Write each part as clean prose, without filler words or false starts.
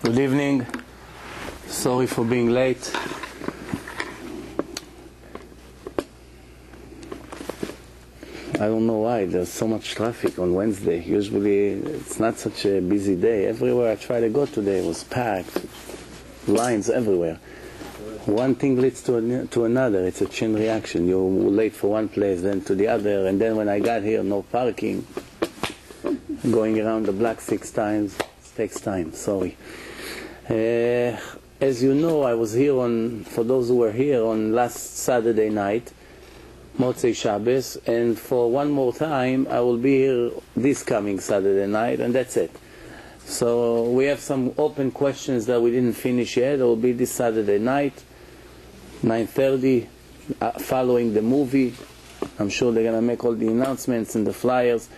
Good evening. Sorry for being late. I don't know why there's so much traffic on Wednesday. Usually it's not such a busy day. Everywhere I try to go today was packed. Lines everywhere. One thing leads to another. It's a chain reaction. You're late for one place, then to the other, and then when I got here, no parking. Going around the block 6 times. It takes time. Sorry. As you know, I was here for those who were here on last Saturday night, Motzei Shabbos, and for one more time I will be here this coming Saturday night, and that's it. So we have some open questions that we didn't finish yet. It will be this Saturday night, 9:30, following the movie. I'm sure they're going to make all the announcements and the flyers.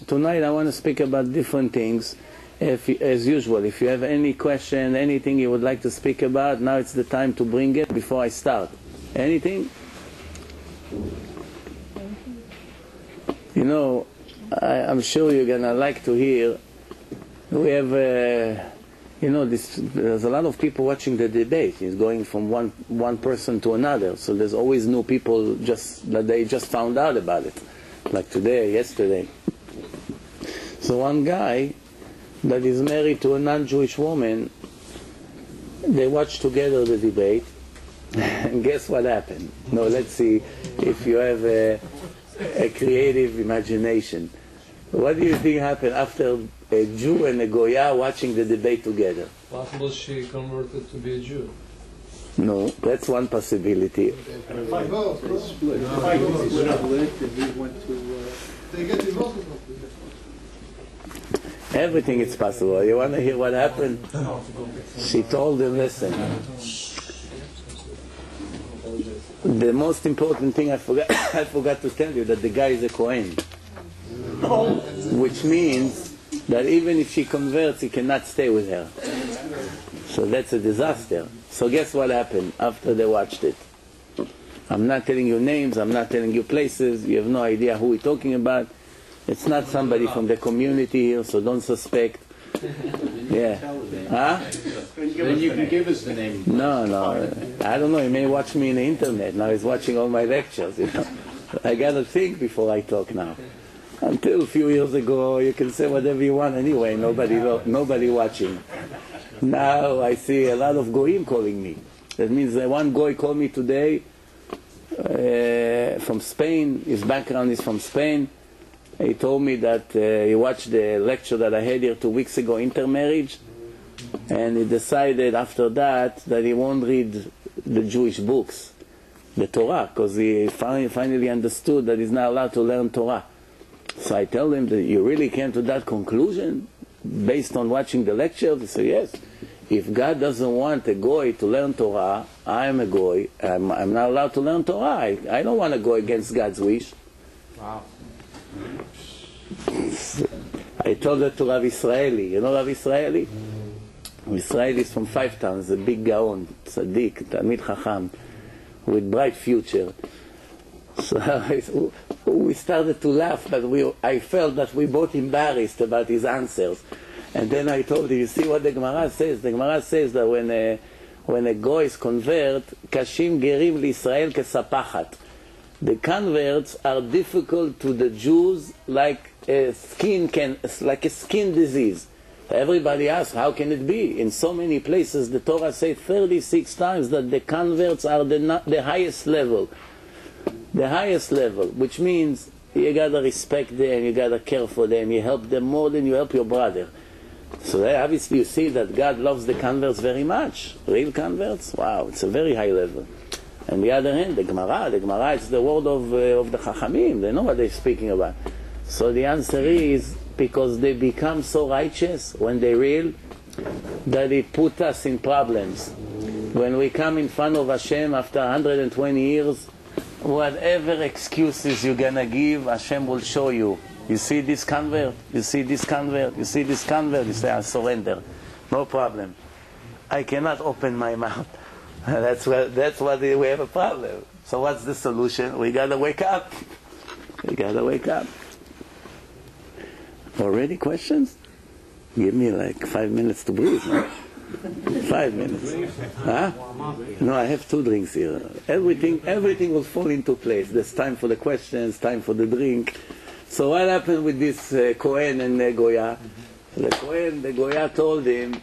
Tonight I want to speak about different things. As usual, if you have any question, anything you would like to speak about, now it's the time to bring it before I start. Anything? You know, I'm sure you're going to like to hear. We have, there's a lot of people watching the debate. It's going from one person to another. So there's always new people that they just found out about it. Like today, yesterday. So one guy that is married to a non-Jewish woman, they watched together the debate, and guess what happened? No, let's see if you have a creative imagination. What do you think happened after a Jew and a Goya watching the debate together? Possible she converted to be a Jew. No, that's one possibility. They get divorced. Everything is possible. You want to hear what happened? She told him, listen, the most important thing I forgot to tell you, that the guy is a Kohen. Which means that even if she converts, he cannot stay with her. So that's a disaster. So guess what happened after they watched it? I'm not telling you names, I'm not telling you places, you have no idea who we're talking about. It's not somebody from the community here, so don't suspect. Yeah. Huh? Then you can give us the name. No. I don't know, he may watch me on the internet. Now he's watching all my lectures, I gotta think before I talk now. Until a few years ago, you can say whatever you want anyway, nobody watching. Now I see a lot of goyim calling me. That means one goy called me today from Spain. His background is from Spain. He told me that he watched the lecture that I had here 2 weeks ago, Intermarriage, and he decided after that he won't read the Jewish books, the Torah, because he finally understood that he's not allowed to learn Torah. So I tell him that you really came to that conclusion based on watching the lecture? He said, yes. If God doesn't want a goy to learn Torah, I'm a goy. I'm not allowed to learn Torah. I don't want to go against God's wish. Wow. I told that to Rabbi Israeli. You know Rabbi Israeli? Rabbi Israeli is from 5 towns, a big gaon, tzaddik, Talmid Chacham, with bright future. So we started to laugh, but I felt that we both embarrassed about his answers. And then I told him, you see what the Gemara says? The Gemara says that when a goy is convert, kashim gerim liYisrael kesapachat. The converts are difficult to the Jews like a skin disease. Everybody asks, how can it be? In so many places, the Torah says 36 times that the converts are the highest level. The highest level, which means you gotta respect them, you gotta care for them, you help them more than you help your brother. So obviously you see that God loves the converts very much. Real converts, wow, it's a very high level. On the other hand, the Gemara is the word of the Chachamim. They know what they're speaking about. So the answer is because they become so righteous when they're real that it put us in problems. When we come in front of Hashem after 120 years, whatever excuses you're gonna give, Hashem will show you. You see this convert, you see this convert, you see this convert, you say, I surrender. No problem. I cannot open my mouth. That's what we have a problem. So what's the solution? We gotta wake up. We gotta wake up. Already questions? Give me like 5 minutes to breathe. No? 5 minutes. Huh? No, I have 2 drinks here. Everything will fall into place. There's time for the questions, time for the drink. So what happened with this Kohen and Goya? The Kohen, the Goya told him,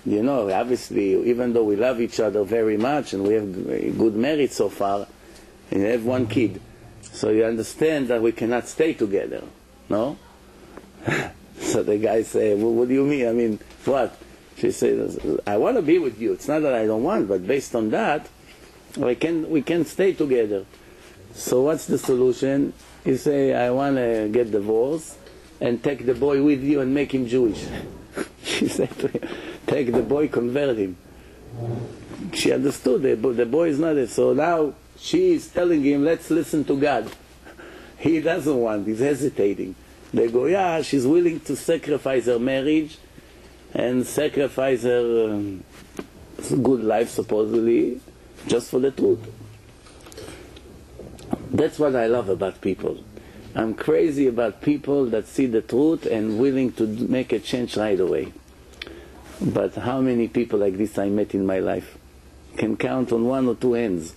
you know, obviously, even though we love each other very much and we have good marriage so far, and you have 1 kid, so you understand that we cannot stay together, no? So the guy said, well, what do you mean? I mean, what? She says, I want to be with you. It's not that I don't want, but based on that, we can stay together. So what's the solution? You say, I want to get divorced and take the boy with you and make him Jewish. She said to him, take the boy, convert him. She understood the boy is not it. So now she is telling him, let's listen to God. He doesn't want, he's hesitating. The Goya, she's willing to sacrifice her marriage and sacrifice her good life, supposedly, just for the truth. That's what I love about people. I'm crazy about people that see the truth and willing to make a change right away. But how many people like this I met in my life? Can count on 1 or 2 hands.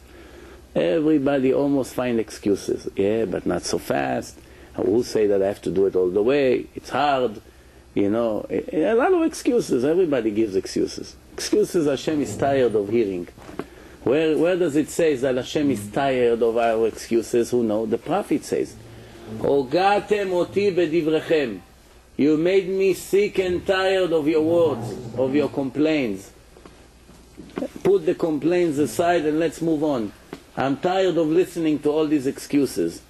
Everybody almost find excuses. Yeah, but not so fast. I will say that I have to do it all the way. It's hard. You know, a lot of excuses. Everybody gives excuses. Excuses Hashem is tired of hearing. Where does it say that Hashem is tired of our excuses? Who knows? The prophet says, Ogatem oti bedivrechem. You made me sick and tired of your words, of your complaints. Put the complaints aside and let's move on. I'm tired of listening to all these excuses.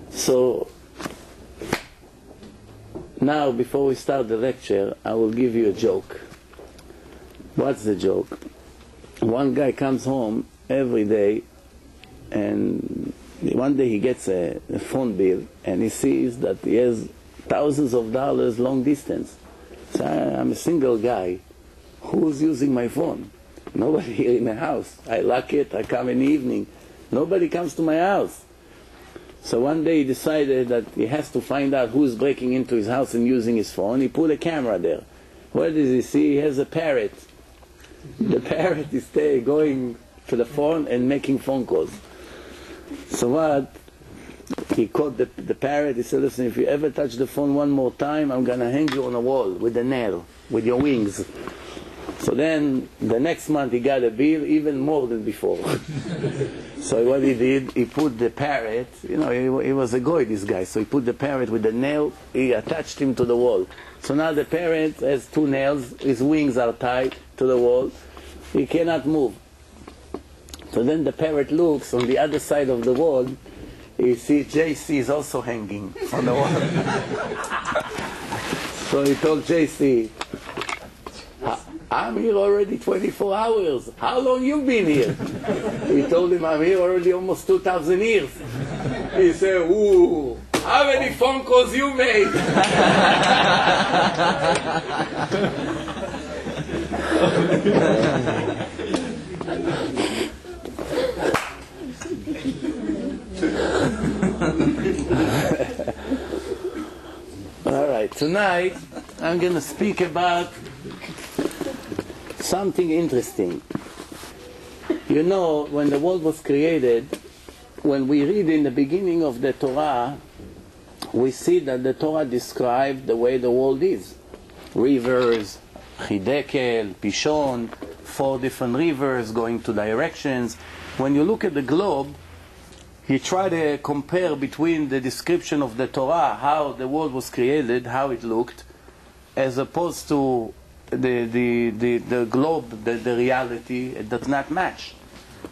So, now before we start the lecture, I will give you a joke. What's the joke? One guy comes home every day and one day he gets a phone bill and he sees that he has thousands of dollars long distance. So I'm a single guy. Who's using my phone? Nobody here in the house. I lock it, I come in the evening. Nobody comes to my house. So one day he decided that he has to find out who's breaking into his house and using his phone. He put a camera there. What does he see? He has a parrot. The parrot is there going to the phone and making phone calls. So what? He caught the parrot. He said, listen, if you ever touch the phone 1 more time, I'm going to hang you on a wall with a nail, with your wings. So then, the next month he got a bill even more than before. So what he did, he put the parrot, you know, he was a goy, this guy, so he put the parrot with the nail, he attached him to the wall. So now the parrot has 2 nails, his wings are tied to the wall, he cannot move. So then the parrot looks on the other side of the wall, he sees JC is also hanging on the wall. So he told JC, I'm here already 24 hours. How long you been here? He told him, I'm here already almost 2,000 years. He said, ooh, how many phone calls you made? All right, tonight I'm going to speak about something interesting. You know, when the world was created, when we read in the beginning of the Torah, we see that the Torah described the way the world is. Rivers, Chidekel, Pishon, 4 different rivers going to directions. When you look at the globe, you try to compare between the description of the Torah, how the world was created, how it looked, as opposed to the globe, the reality. It does not match.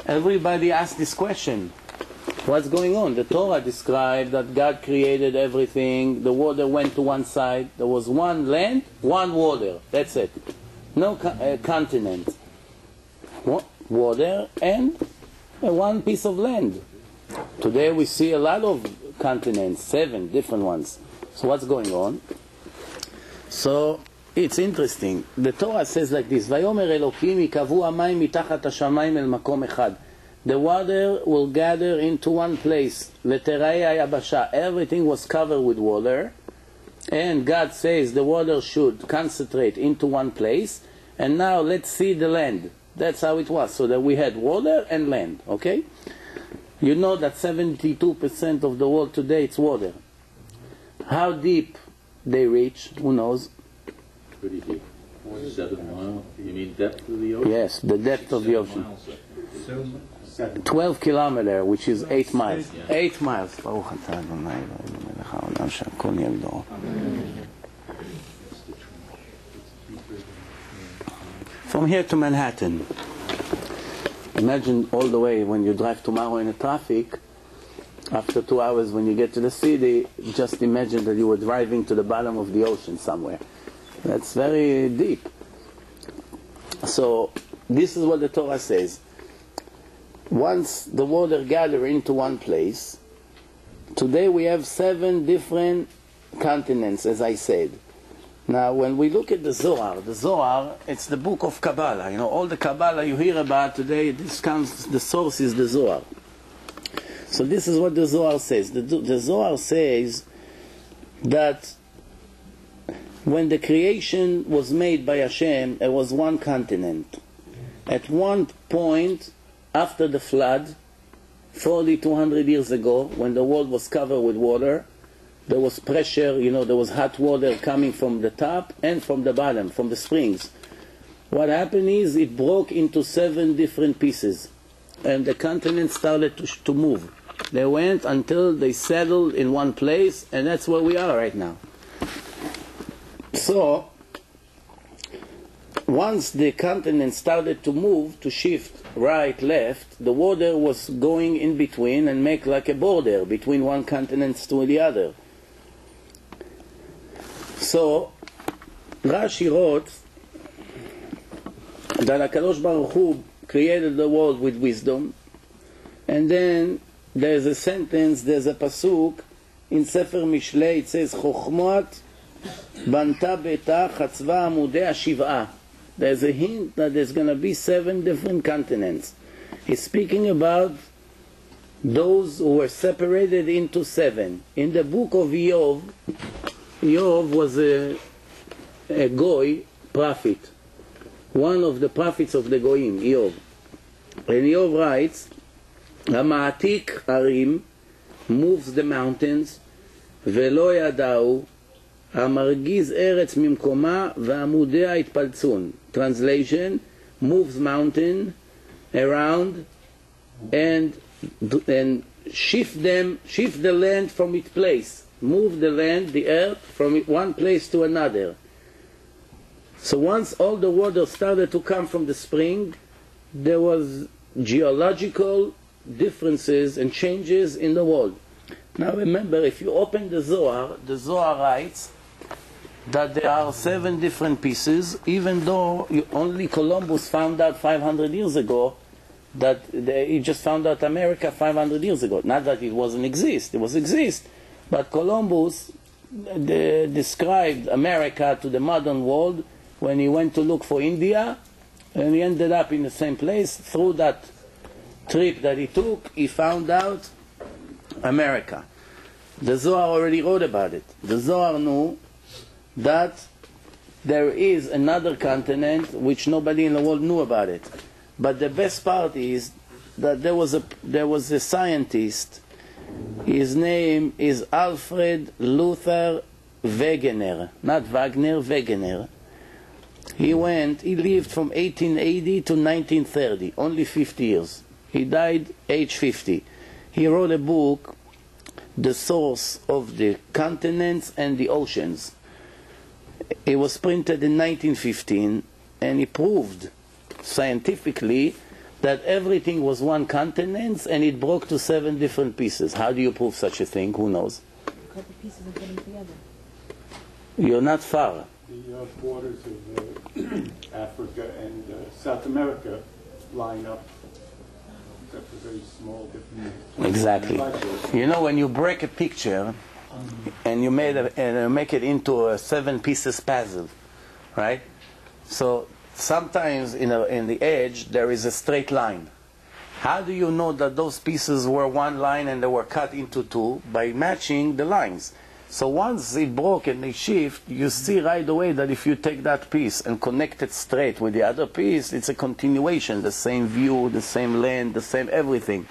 Everybody asks this question. What's going on? The Torah described that God created everything. The water went to one side. There was one land, one water. That's it. No continent. Water and one piece of land. Today we see a lot of continents, 7 different ones. So what's going on? So it's interesting. The Torah says like this, ויאמר אלוקים יקבעו המים מתחת השמיים אל מקום אחד. The water will gather into one place. ותראה היבשה. Everything was covered with water. and God says the water should concentrate into one place, and now let's see the land. That's how it was, so that we had water and land, okay? You know that 72% of the world today it's water. How deep they reach, who knows? Pretty deep. 7 miles. You mean depth of the ocean? Yes, the depth of the ocean. 12 kilometers, which is 8 miles. 8 miles. ברוך אתה אדוני אלוהינו מלך העולם שהכל נהיה בדברו. From here to Manhattan. Imagine all the way when you drive tomorrow in the traffic, after 2 hours when you get to the city, just imagine that you were driving to the bottom of the ocean somewhere. That's very deep. So this is what the Torah says. Once the water gather into one place, today we have 7 different continents, as I said. Now, when we look at the Zohar, it's the book of Kabbalah. You know, all the Kabbalah you hear about today, the source is the Zohar. So this is what the Zohar says. The Zohar says that when the creation was made by Hashem, it was one continent. At one point, after the flood, 200 years ago, when the world was covered with water, there was pressure, you know, there was hot water coming from the top and from the bottom, from the springs. What happened is it broke into 7 different pieces, and the continent started to move. They went until they settled in one place, and that's where we are right now. So, once the continent started to move, to shift right, left, the water was going in between and make like a border between one continent to the other. So, Rashi wrote that HaKadosh Baruch Hu created the world with wisdom, and then there's a sentence, there's a pasuk in Sefer Mishlei, it says, Chochmot banta beta chatzva amudei shiv'a. There's a hint that there's going to be 7 different continents. He's speaking about those who were separated into 7. In the book of Yov, Yov was a Goy prophet, one of the prophets of the Goyim, Yov. And Yov writes, Hama'atik Arim moves the mountains, Velo Yadau, Hamargiz Eretz Mimkoma, Va'amudea Itpaltzun. Translation, moves mountain around and shift the land from its place. Move the land, the earth, from one place to another. So once all the water started to come from the spring, there was geological differences and changes in the world. Now remember, if you open the Zohar writes that there are 7 different pieces, even though only Columbus found out 500 years ago that he just found out America 500 years ago. Not that it wasn't exist, it was exist. But Columbus described America to the modern world when he went to look for India, and he ended up in the same place. Through that trip that he took, he found out America. The Zohar already wrote about it. The Zohar knew that there is another continent which nobody in the world knew about it. But the best part is that there was a scientist. His name is Alfred Luther Wegener, not Wagner, Wegener. He lived from 1880 to 1930, only 50 years. He died age 50. He wrote a book, The Source of the Continents and the Oceans. It was printed in 1915, and he proved scientifically that everything was one continent, and it broke to 7 different pieces. How do you prove such a thing? Who knows? Cut the pieces and put them together. You're not far. The borders of Africa and South America line up. Except for very small differences. Exactly. You know, when you break a picture and you make it into a 7 pieces puzzle, right? So sometimes in the edge there is a straight line. How do you know that those pieces were one line and they were cut into 2? By matching the lines. So once it broke and they shift, you see right away that if you take that piece and connect it straight with the other piece, it's a continuation, the same view, the same land, the same everything.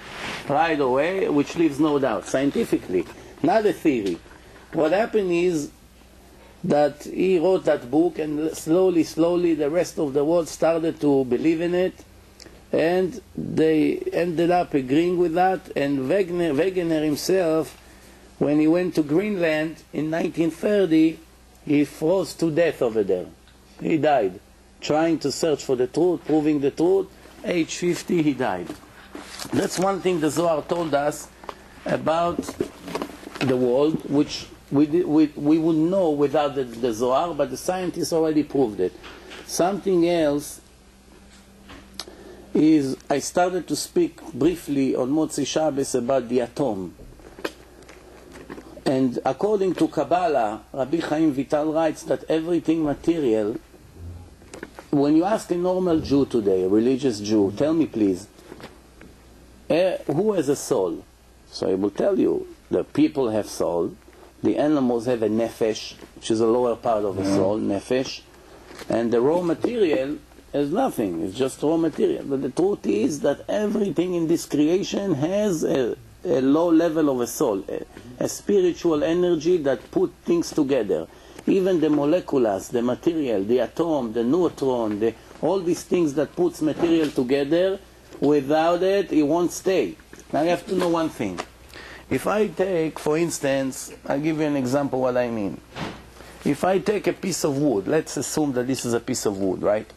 Right away, which leaves no doubt, scientifically, not a theory. What happened is that he wrote that book, and slowly, slowly the rest of the world started to believe in it, and they ended up agreeing with that, and Wegener himself, when he went to Greenland in 1930, he froze to death over there. He died, trying to search for the truth, proving the truth. Age 50, he died. That's one thing the Zohar told us about the world, which we wouldn't know without the Zohar, but the scientists already proved it. Something else is, I started to speak briefly on Motzi Shabbos about the atom. And according to Kabbalah, Rabbi Chaim Vital writes that everything material, when you ask a normal Jew today, a religious Jew, tell me please, who has a soul? So he will tell you, the people have soul, the animals have a nefesh, which is a lower part of a soul, nefesh, and the raw material has nothing, it's just raw material. But the truth is that everything in this creation has a low level of a soul, a spiritual energy that put things together. Even the molecules, the material, the atom, the neutron, all these things that puts material together, without it won't stay. Now you have to know one thing. If I take, for instance, I'll give you an example what I mean. If I take a piece of wood, let's assume that this is a piece of wood, right?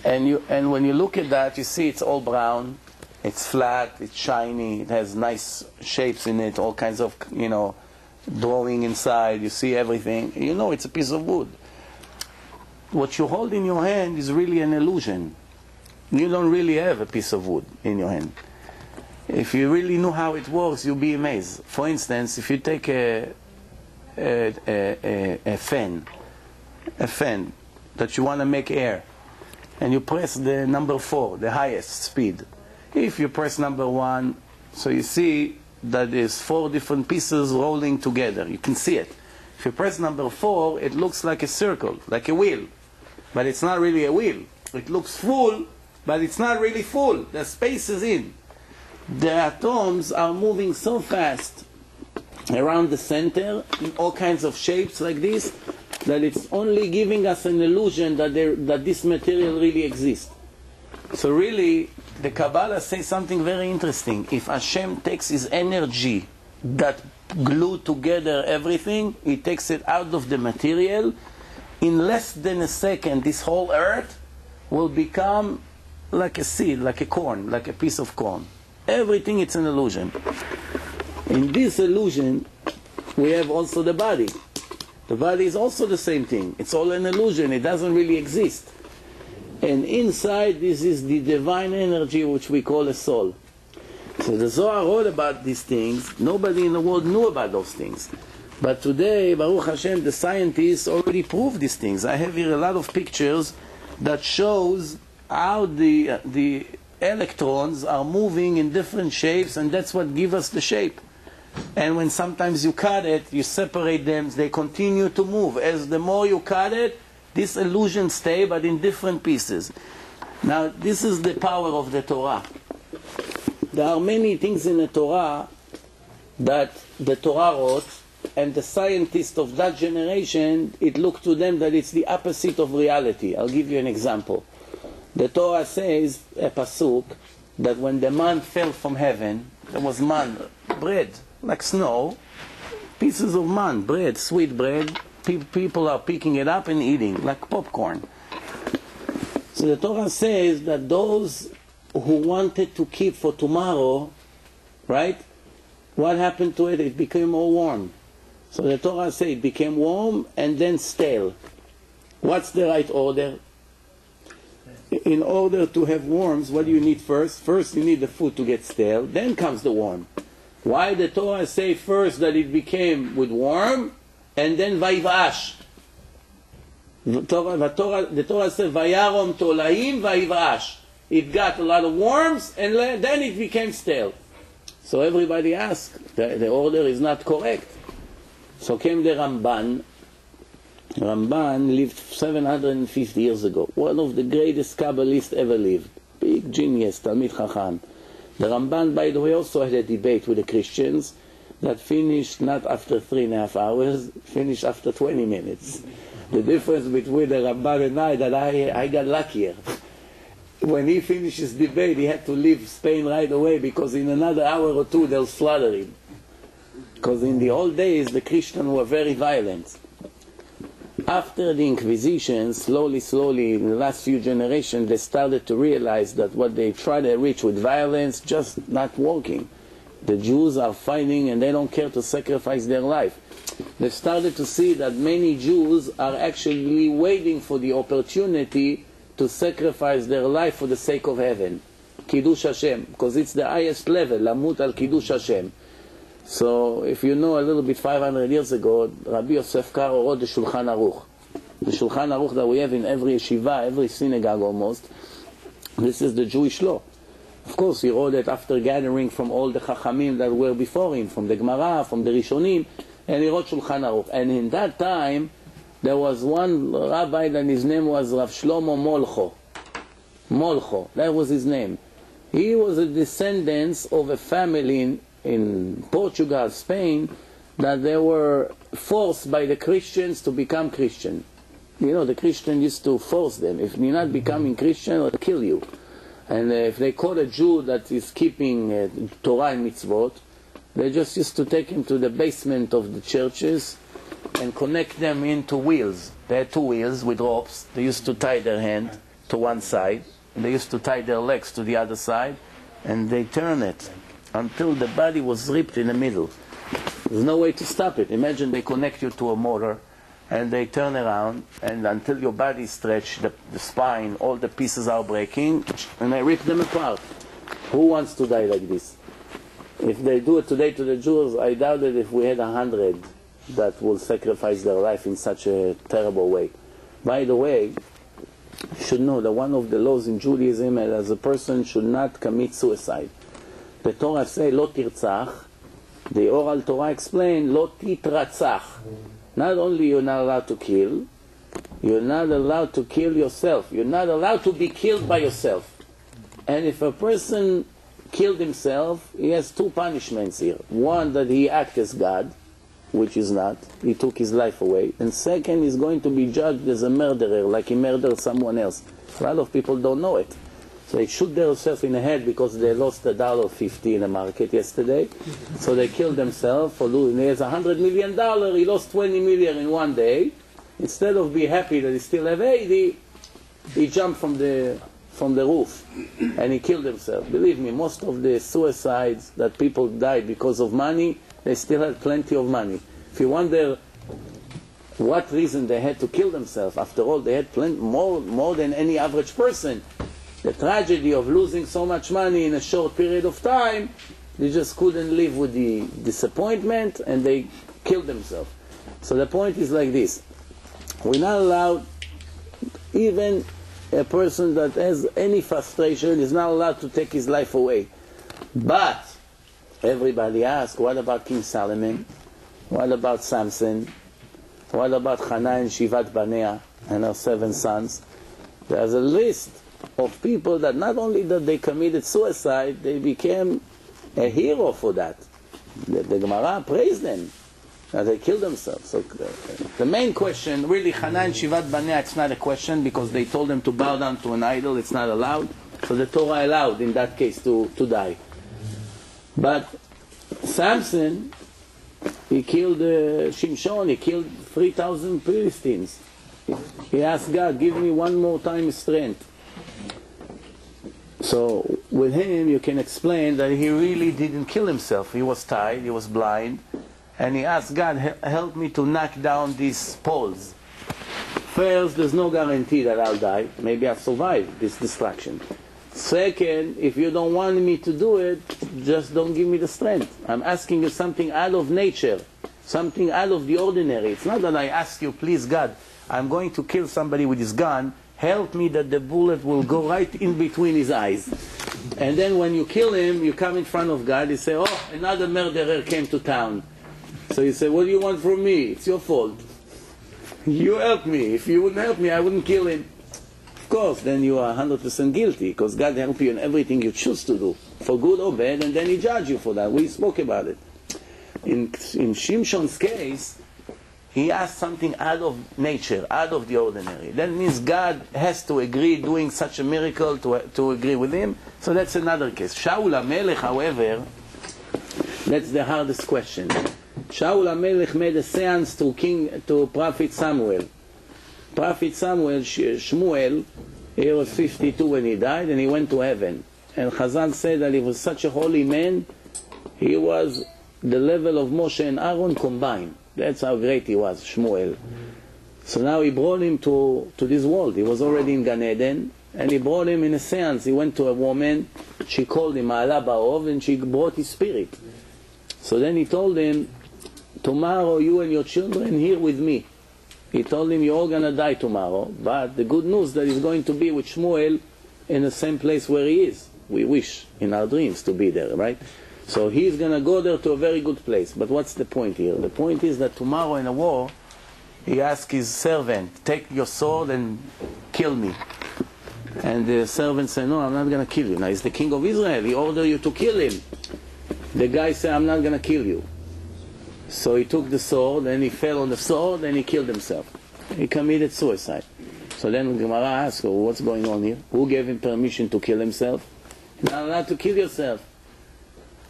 And when you look at that, you see it's all brown, it's flat, it's shiny, it has nice shapes in it, all kinds of, drawing inside, you see everything. You know it's a piece of wood. What you hold in your hand is really an illusion. You don't really have a piece of wood in your hand. If you really knew how it works, you'll be amazed. For instance, if you take a fan that you want to make air, and you press the number 4, the highest speed. If you press number 1, so you see that there's 4 different pieces rolling together. You can see it. If you press number 4, it looks like a circle, like a wheel. But it's not really a wheel. It looks full, but it's not really full. There's spaces in. The atoms are moving so fast around the center in all kinds of shapes like this, that it's only giving us an illusion that this material really exists. So really, the Kabbalah says something very interesting. If Hashem takes his energy that glued together everything, he takes it out of the material, in less than a second, this whole earth will become like a seed, like a corn, like a piece of corn. Everything, it's an illusion. In this illusion, we have also the body. The body is also the same thing. It's all an illusion. It doesn't really exist. And inside, this is the divine energy which we call a soul. So the Zohar wrote about these things. Nobody in the world knew about those things. But today, Baruch Hashem, the scientists already proved these things. I have here a lot of pictures that shows how the electrons are moving in different shapes, and that's what gives us the shape. And when sometimes you cut it, you separate them, they continue to move. As the more you cut it, this illusion stays, but in different pieces. Now, this is the power of the Torah. There are many things in the Torah that the Torah wrote, and the scientists of that generation, it looked to them that it's the opposite of reality. I'll give you an example. The Torah says, a pasuk, that when the man fell from heaven, there was man, bread, like snow, pieces of man, bread, sweet bread, people are picking it up and eating, like popcorn. So the Torah says that those who wanted to keep for tomorrow, right, what happened to it? It became all warm. So the Torah says it became warm and then stale. What's the right order? In order to have worms, what do you need first? First you need the food to get stale, then comes the worm. Why the Torah say first that it became with worm, and then vayvash? The Torah says vayarom tolaim vayvash. It got a lot of worms, and then it became stale. So everybody asks, the order is not correct. So came the Ramban. Ramban lived 750 years ago. One of the greatest Kabbalists ever lived. Big genius, Talmid Chacham. The Ramban, by the way, also had a debate with the Christians that finished not after 3.5 hours, finished after 20 minutes. The difference between the Ramban and I, that I got luckier. When he finished his debate, he had to leave Spain right away because in another hour or two they'll slaughter him. Because in the old days the Christians were very violent. After the Inquisition, slowly, in the last few generations, they started to realize that what they try to reach with violence just not working. The Jews are fighting and they don't care to sacrifice their life. They started to see that many Jews are actually waiting for the opportunity to sacrifice their life for the sake of heaven. Kiddush Hashem, because it's the highest level, Lamut al Kiddush Hashem. So, if you know a little bit, 500 years ago, Rabbi Yosef Karo wrote the Shulchan Aruch. The Shulchan Aruch that we have in every yeshiva, every synagogue almost, this is the Jewish law. Of course, he wrote it after gathering from all the Chachamim that were before him, from the Gemara, from the Rishonim, and he wrote Shulchan Aruch. And in that time, there was one rabbi and his name was Rav Shlomo Molcho. Molcho, that was his name. He was a descendant of a family in Portugal, Spain, that they were forced by the Christians to become Christian. You know, the Christians used to force them. If you're not becoming Christian, they'll kill you. And if they caught a Jew that is keeping Torah and mitzvot, they just used to take him to the basement of the churches and connect them into wheels. They had 2 wheels with ropes. They used to tie their hand to one side, and they used to tie their legs to the other side, and they turn it until the body was ripped in the middle. There's no way to stop it. Imagine they connect you to a motor and they turn around, and until your body is stretched, the spine, all the pieces are breaking, and they rip them apart. Who wants to die like this? If they do it today to the Jews, I doubt that if we had 100 that will sacrifice their life in such a terrible way. By the way, you should know that one of the laws in Judaism is a person should not commit suicide. The Torah says, Lo tirtzach. The oral Torah explains, Lo titratzach. Not only you're not allowed to kill, you're not allowed to kill yourself. You're not allowed to be killed by yourself. And if a person killed himself, he has 2 punishments here. One, that he acts as God, which is not. He took his life away. And second, he's going to be judged as a murderer, like he murdered someone else. A lot of people don't know it. So they shoot themselves in the head because they lost $1.50 in the market yesterday. So they killed themselves for losing. He has $100 million. He lost $20 million in one day. Instead of be happy that he still have 80, he jumped from the roof and he killed himself. Believe me, most of the suicides that people died because of money, they still had plenty of money. If you wonder what reason they had to kill themselves, after all, they had more than any average person. The tragedy of losing so much money in a short period of time, they just couldn't live with the disappointment and they killed themselves. So the point is like this. We're not allowed, even a person that has any frustration is not allowed to take his life away. But everybody asks, what about King Solomon? What about Samson? What about Hannah and Shivat Banea and her 7 sons? There's a list of people that not only that they committed suicide, they became a hero for that. The Gemara praised them, that they killed themselves. So the main question, really, Hannah and Shivat Banea, it's not a question because they told them to bow down to an idol, it's not allowed. So the Torah allowed in that case to die. But Samson, he killed Shimshon, he killed 3,000 Philistines. He asked God, give me one more time strength. So with him you can explain that he really didn't kill himself. He was tired, he was blind, and he asked God, help me to knock down these poles. First, there's no guarantee that I'll die. Maybe I'll survive this destruction. Second, if you don't want me to do it, just don't give me the strength. I'm asking you something out of nature, something out of the ordinary. It's not that I ask you, please God, I'm going to kill somebody with his gun, help me that the bullet will go right in between his eyes. And then when you kill him, you come in front of God, you say, oh, another murderer came to town. So he said, what do you want from me? It's your fault. You helped me. If you wouldn't help me, I wouldn't kill him. Of course, then you are 100% guilty, because God helps you in everything you choose to do, for good or bad, and then He judges you for that. We spoke about it. In Shimshon's case, he asked something out of nature, out of the ordinary. That means God has to agree doing such a miracle to agree with him. So that's another case. Shaul HaMelech, however, that's the hardest question. Shaul HaMelech made a seance to Prophet Samuel. Prophet Samuel, Shmuel, he was 52 when he died, and he went to heaven. And Chazal said that he was such a holy man, he was the level of Moshe and Aaron combined. That's how great he was, Shmuel. So now he brought him to this world. He was already in Gan Eden, and he brought him in a seance. He went to a woman, she called him Ma'ala Ba'ov, and she brought his spirit. So then he told him, tomorrow you and your children here with me. He told him, you're all going to die tomorrow, but the good news that he's going to be with Shmuel in the same place where he is. We wish in our dreams to be there, right? So he's going to go there to a very good place. But what's the point here? The point is that tomorrow in a war, he asked his servant, take your sword and kill me. And the servant said, no, I'm not going to kill you. Now he's the king of Israel. He ordered you to kill him. The guy said, I'm not going to kill you. So he took the sword and he fell on the sword and he killed himself. He committed suicide. So then Gemara asked, well, what's going on here? Who gave him permission to kill himself? You're not allowed to kill yourself.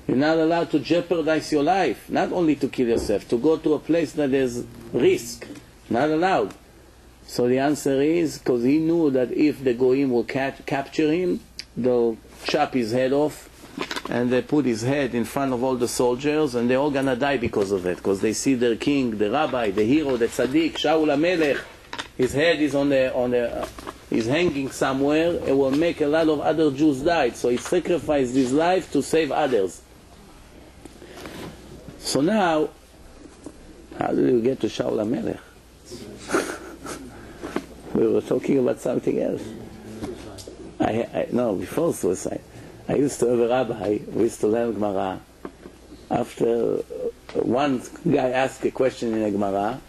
You're not allowed to jeopardize your life. Not only to kill yourself, to go to a place that there's risk. Not allowed. So the answer is, because he knew that if the Goyim will capture him, they'll chop his head off, and they put his head in front of all the soldiers, and they're all gonna die because of it, because they see their king, the rabbi, the hero, the tzaddik, Shaul HaMelech, his head is he's hanging somewhere. It will make a lot of other Jews die. So he sacrificed his life to save others. So now, how did we get to Shaul HaMelech? We were talking about something else. No, before suicide. I used to have a rabbi, we used to learn Gemara. After one guy asks a question in a Gemara,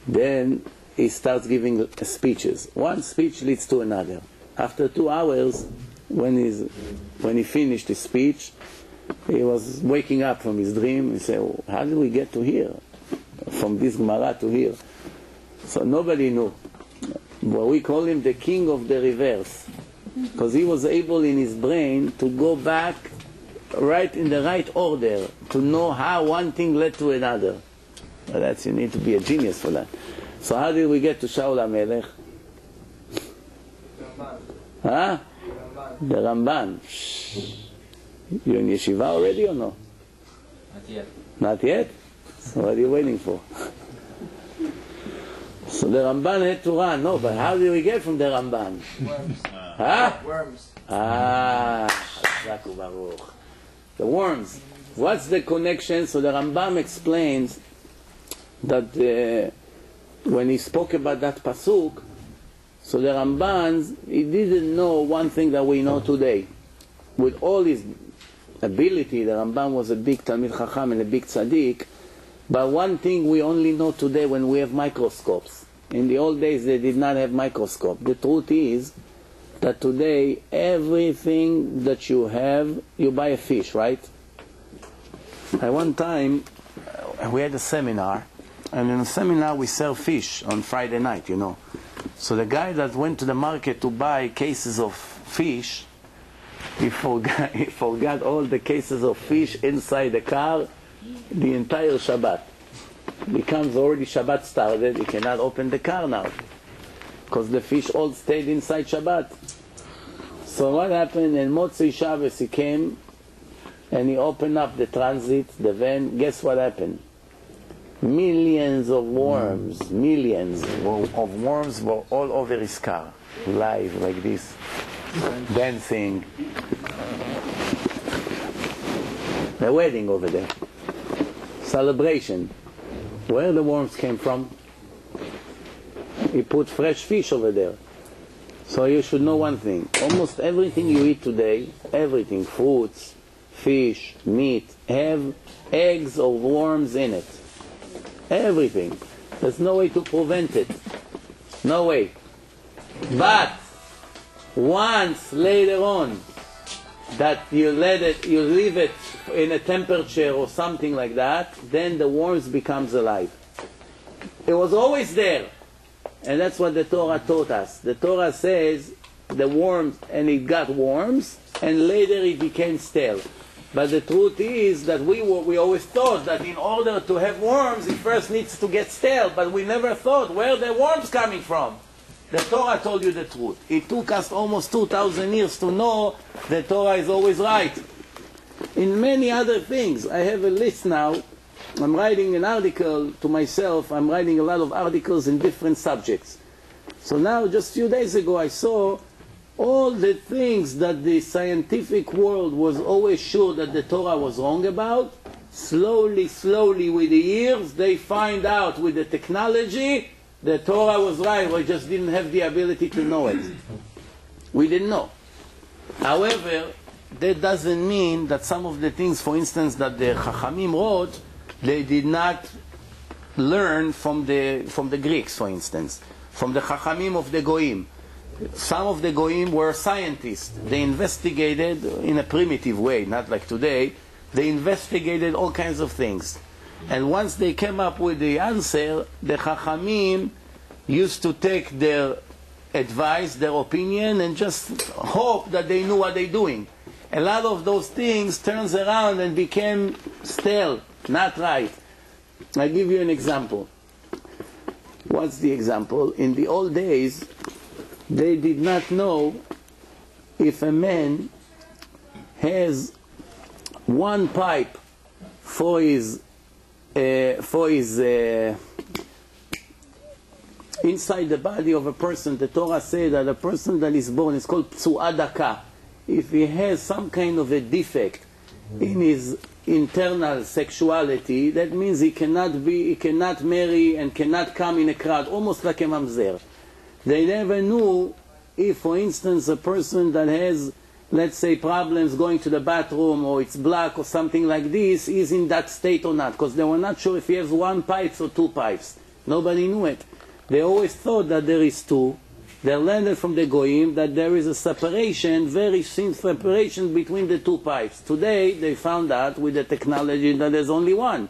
then he starts giving speeches. One speech leads to another. After 2 hours, when he finished his speech, he was waking up from his dream. He said, well, how did we get to here? From this Gemara to here. So nobody knew. But we call him the king of the reverse. Because he was able in his brain to go back right in the right order, to know how one thing led to another. Well, you need to be a genius for that. So how did we get to Shaul HaMelech? Huh? The Ramban. You're in yeshiva already or no? Not yet. Not yet? So what are you waiting for? So the Ramban had to run. No, but how did we get from the Ramban? Worms. Huh? Worms. Zaku Baruch. The worms. What's the connection? So the Rambam explains that when he spoke about that pasuk, so the Ramban, he didn't know one thing that we know today. With all his ability, the Rambam was a big Talmid Chacham and a big tzaddik, but one thing we only know today when we have microscopes. In the old days they did not have microscope. The truth is that today everything that you have, you buy a fish, right? At one time we had a seminar, and in the seminar we sell fish on Friday night, you know. So the guy that went to the market to buy cases of fish, he forgot all the cases of fish inside the car the entire Shabbat. Becomes already Shabbat started, he cannot open the car now, because the fish all stayed inside Shabbat. So what happened? In Motzei Shabbos he came and he opened up the transit, the van. Guess what happened? Millions of worms, millions of worms were all over his car, live like this, dancing. The wedding over there, celebration. Where the worms came from? He put fresh fish over there. So you should know one thing. Almost everything you eat today, everything, fruits, fish, meat, have eggs or worms in it. Everything. There's no way to prevent it. No way. But once later on that you leave it in a temperature or something like that, then the worms becomes alive. It was always there. And that's what the Torah taught us. The Torah says the worms, and it got worms, and later it became stale. But the truth is that we always thought that in order to have worms, it first needs to get stale. But we never thought where the worms coming from. The Torah told you the truth. It took us almost 2,000 years to know the Torah is always right. In many other things, I have a list now. I'm writing an article to myself. I'm writing a lot of articles in different subjects. So now, just a few days ago, I saw all the things that the scientific world was always sure that the Torah was wrong about. Slowly with the years, they find out with the technology the Torah was right. We just didn't have the ability to know it. We didn't know. However, that doesn't mean that some of the things, for instance, that the Chachamim wrote, they did not learn from the Greeks, for instance, from the Chachamim of the Goyim. Some of the Goyim were scientists. They investigated in a primitive way, not like today. They investigated all kinds of things. And once they came up with the answer, the Chachamim used to take their advice, their opinion, and just hope that they knew what they're doing. A lot of those things turns around and became stale, not right. I'll give you an example. What's the example? In the old days, they did not know if a man has one pipe for his inside the body of a person. The Torah says that a person that is born is called psu'adaka. If he has some kind of a defect in his internal sexuality, that means he cannot marry and cannot come in a crowd, almost like a mamzer. They never knew if, for instance, a person that has, let's say, problems going to the bathroom, or it's black or something like this, is in that state or not, because they were not sure if he has one pipe or two pipes. Nobody knew it. They always thought that there is two. They learned from the Goyim that there is a separation, very thin separation between the two pipes. Today, they found out with the technology that there's only one.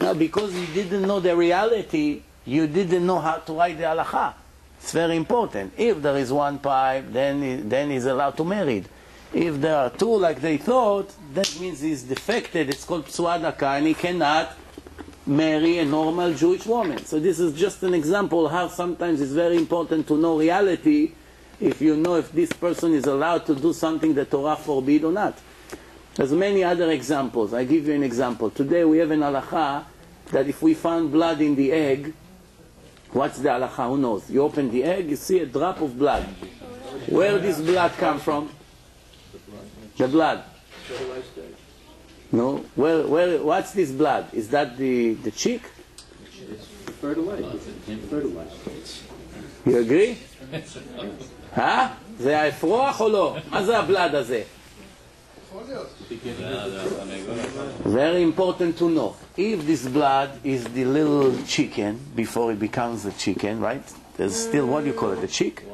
Now, because you didn't know the reality, you didn't know how to write the halakha. It's very important. If there is one pipe, then he's allowed to marry. If there are two, like they thought, that means he's defected. It's called psuadaka, and he cannot marry a normal Jewish woman. So this is just an example how sometimes it's very important to know reality if you know if this person is allowed to do something the Torah forbid or not. There's many other examples. I give you an example. Today we have an halakha that if we found blood in the egg, what's the halakha? Who knows? You open the egg, you see a drop of blood. Where does blood come from? The blood. No? What's this blood? Is that the chick? Fertilized. You agree? זה האפרוח או לא? מה זה הבלד הזה? Very important to know. If this blood is the little chicken, before it becomes a chicken, right? There's still, what do you call it, a chick?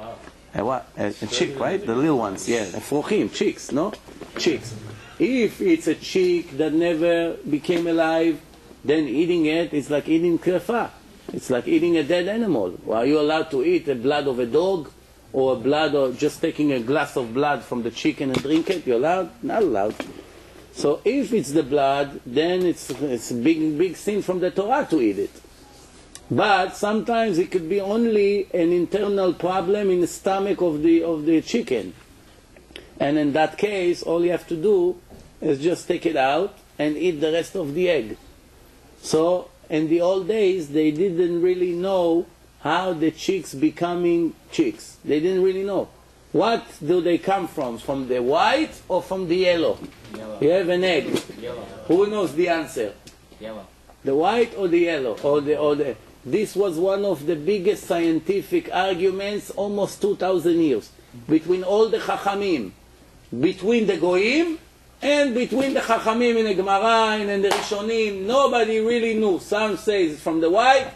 A chick, right? The little ones, yeah. אפרוחים, chicks, no? Chicks. If it's a chick that never became alive, then eating it is like eating krefa. It's like eating a dead animal. Are you allowed to eat the blood of a dog? Or blood, or just taking a glass of blood from the chicken and drink it? You're allowed? Not allowed. So if it's the blood, then it's a big sin from the Torah to eat it. But sometimes it could be only an internal problem in the stomach of the chicken. And in that case, all you have to do is just take it out and eat the rest of the egg. So in the old days, they didn't really know how the chicks becoming chicks. They didn't really know. What do they come from? From the white or from the yellow? Yellow. You have an egg. Yellow. Who knows the answer? Yellow. The white or the yellow? Or the This was one of the biggest scientific arguments almost 2,000 years between all the Chachamim, between the Goyim And between the Chachamim in the Gemara and the Rishonim, nobody really knew. Some say it's from the white,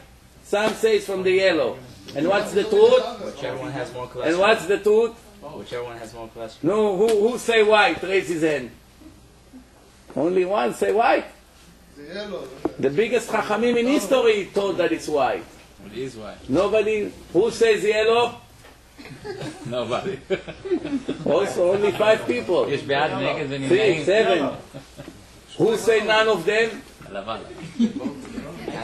some say it's from the yellow. And what's the truth? Whichever one has more cholesterol. And what's the truth? Whichever one has more cholesterol. No, who say white? Raise his hand. Only one say white. The biggest Chachamim in history thought that it's white. It is white. Nobody. Who says yellow? Nobody. Also, only 5 people. יש בעד נגד 6, ונמנעים. 7. Who say none of them? לבן.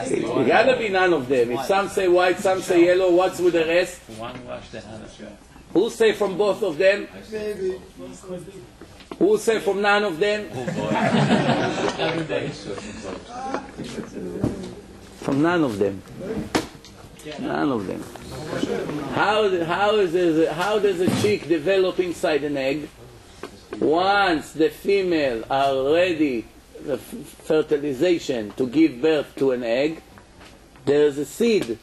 It gotta be none of them. If some say white, some say yellow, what's with the rest? One wash the hands. Who say from both of them? Who say from none of them? Every day. From none of them. None of them. How does a chick develop inside an egg? Once the female are ready, the fertilization to give birth to an egg, there is a seed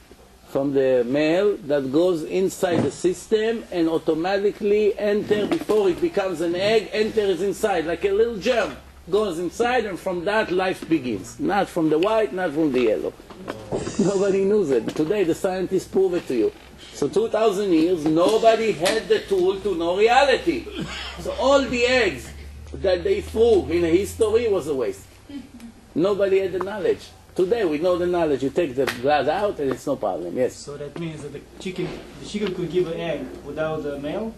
from the male that goes inside the system and automatically enter before it becomes an egg, enters inside like a little germ, goes inside, and from that life begins. Not from the white, not from the yellow. Nobody knows it. Today the scientists prove it to you. So 2,000 years, nobody had the tool to know reality. So all the eggs that they threw in history was a waste. Nobody had the knowledge. Today we know the knowledge. You take the blood out and it's no problem. Yes. So that means that the chicken could give an egg without the male?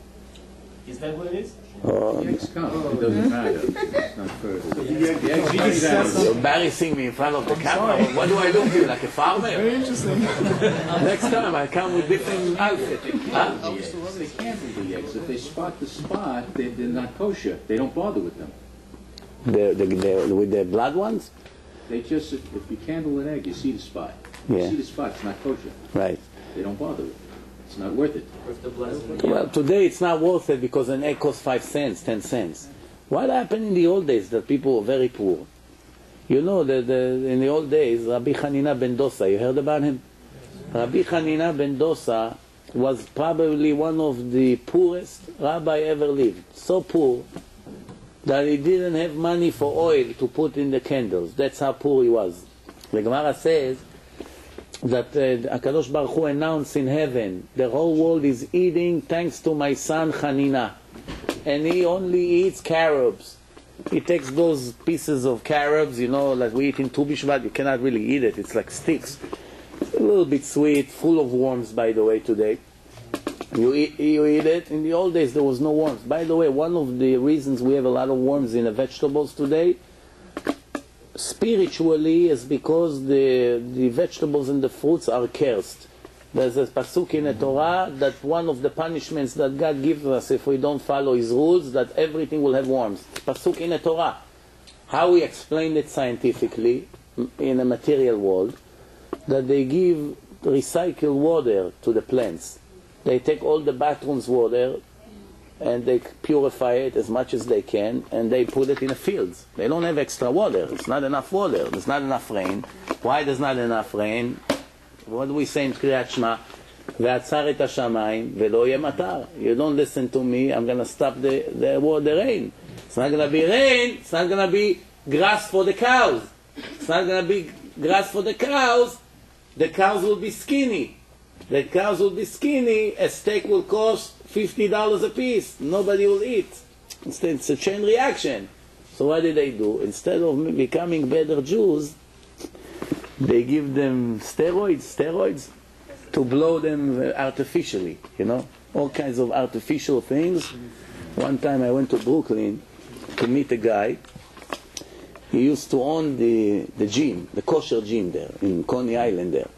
Is that what it is? The eggs come. It doesn't matter. It's not fertile. The eggs come down. You're embarrassing me in front of the camera. What do I look to you, like a farmer? Very interesting. Next time I come with different outfit. Huh? They can't do the eggs. If they spot the spot, they're not kosher. They don't bother with them. With the blood ones? They just, if you candle an egg, you see the spot. You Yeah. see the spot, it's not kosher. Right. They don't bother with it. It's not worth it. If the blood is in the Well, today it's not worth it because an egg costs 5 cents, 10 cents. What happened in the old days that people were very poor? You know, in the old days, Rabbi Hanina ben Dosa, you heard about him? Rabbi Hanina ben Dosa was probably one of the poorest rabbi ever lived. So poor that he didn't have money for oil to put in the candles. That's how poor he was. The Gemara says that HaKadosh Baruch Hu announced in heaven, the whole world is eating thanks to my son Hanina. And he only eats carobs. He takes those pieces of carobs, you know, like we eat in Tu B'Shvat, you cannot really eat it, it's like sticks. It's a little bit sweet, full of worms, by the way, today. You eat it. In the old days there was no worms. By the way, one of the reasons we have a lot of worms in the vegetables today, spiritually, is because the vegetables and the fruits are cursed. There's a pasuk in the Torah that one of the punishments that God gives us if we don't follow His rules, that everything will have worms. Pasuk in the Torah. How we explain it scientifically in a material world, that they give recycled water to the plants. They take all the bathrooms water and they purify it as much as they can and they put it in the fields. They don't have extra water. It's not enough water. There's not enough rain. Why there's not enough rain? What do we say in Kriyat Shema? ועצר את השמיים ולא יהיה מטר. You don't listen to me, I'm going to stop the rain. It's not going to be rain. It's not going to be grass for the cows. It's not going to be grass for the cows. The cows will be skinny. The cows will be skinny. A steak will cost $50 a piece. Nobody will eat. Instead, it's a chain reaction. So what did they do? Instead of becoming better Jews, they give them steroids to blow them artificially, you know, all kinds of artificial things. One time I went to Brooklyn to meet a guy. He used to own the gym, the kosher gym there in Coney Island there.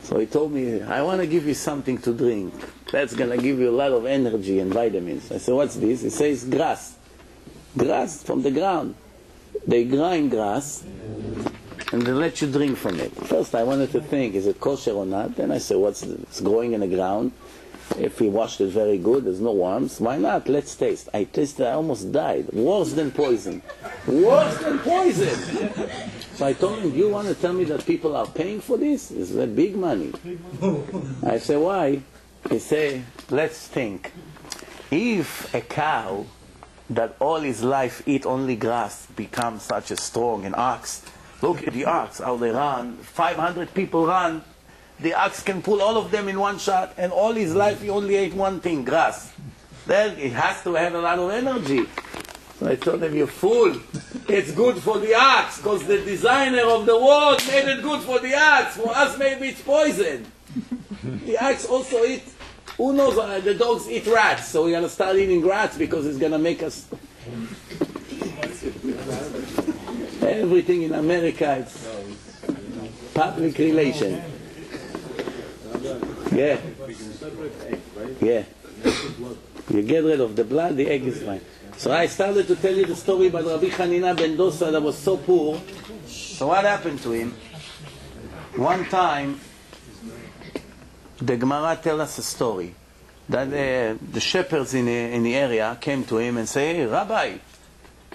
So he told me, I want to give you something to drink. That's going to give you a lot of energy and vitamins. I said, what's this? He says, grass. Grass from the ground. They grind grass and they let you drink from it. First I wanted to think, is it kosher or not? Then I said, it's growing in the ground. If we washed it very good, there's no worms. Why not? Let's taste. I tasted, I almost died. Worse than poison. Worse than poison! So I told him, do you want to tell me that people are paying for this? It's a big money. I said, why? He said, let's think. If a cow that all his life eat only grass become such a strong an ox? Look at the ox, how they run. 500 people run. The ox can pull all of them in one shot, and all his life he only ate one thing, grass. Then he has to have a lot of energy. So I told him, you fool. It's good for the ox, because the designer of the world made it good for the ox. For us, maybe it's poison. The ox also eat, who knows, the dogs eat rats, so we're going to start eating rats because it's going to make us... Everything in America, it's public relation. Yeah. Yeah. You get rid of the blood, the egg is fine. So I started to tell you the story about Rabbi Hanina ben Dosa that was so poor. So what happened to him? One time, the Gemara tells us a story that the shepherds in the area came to him and say, hey, Rabbi,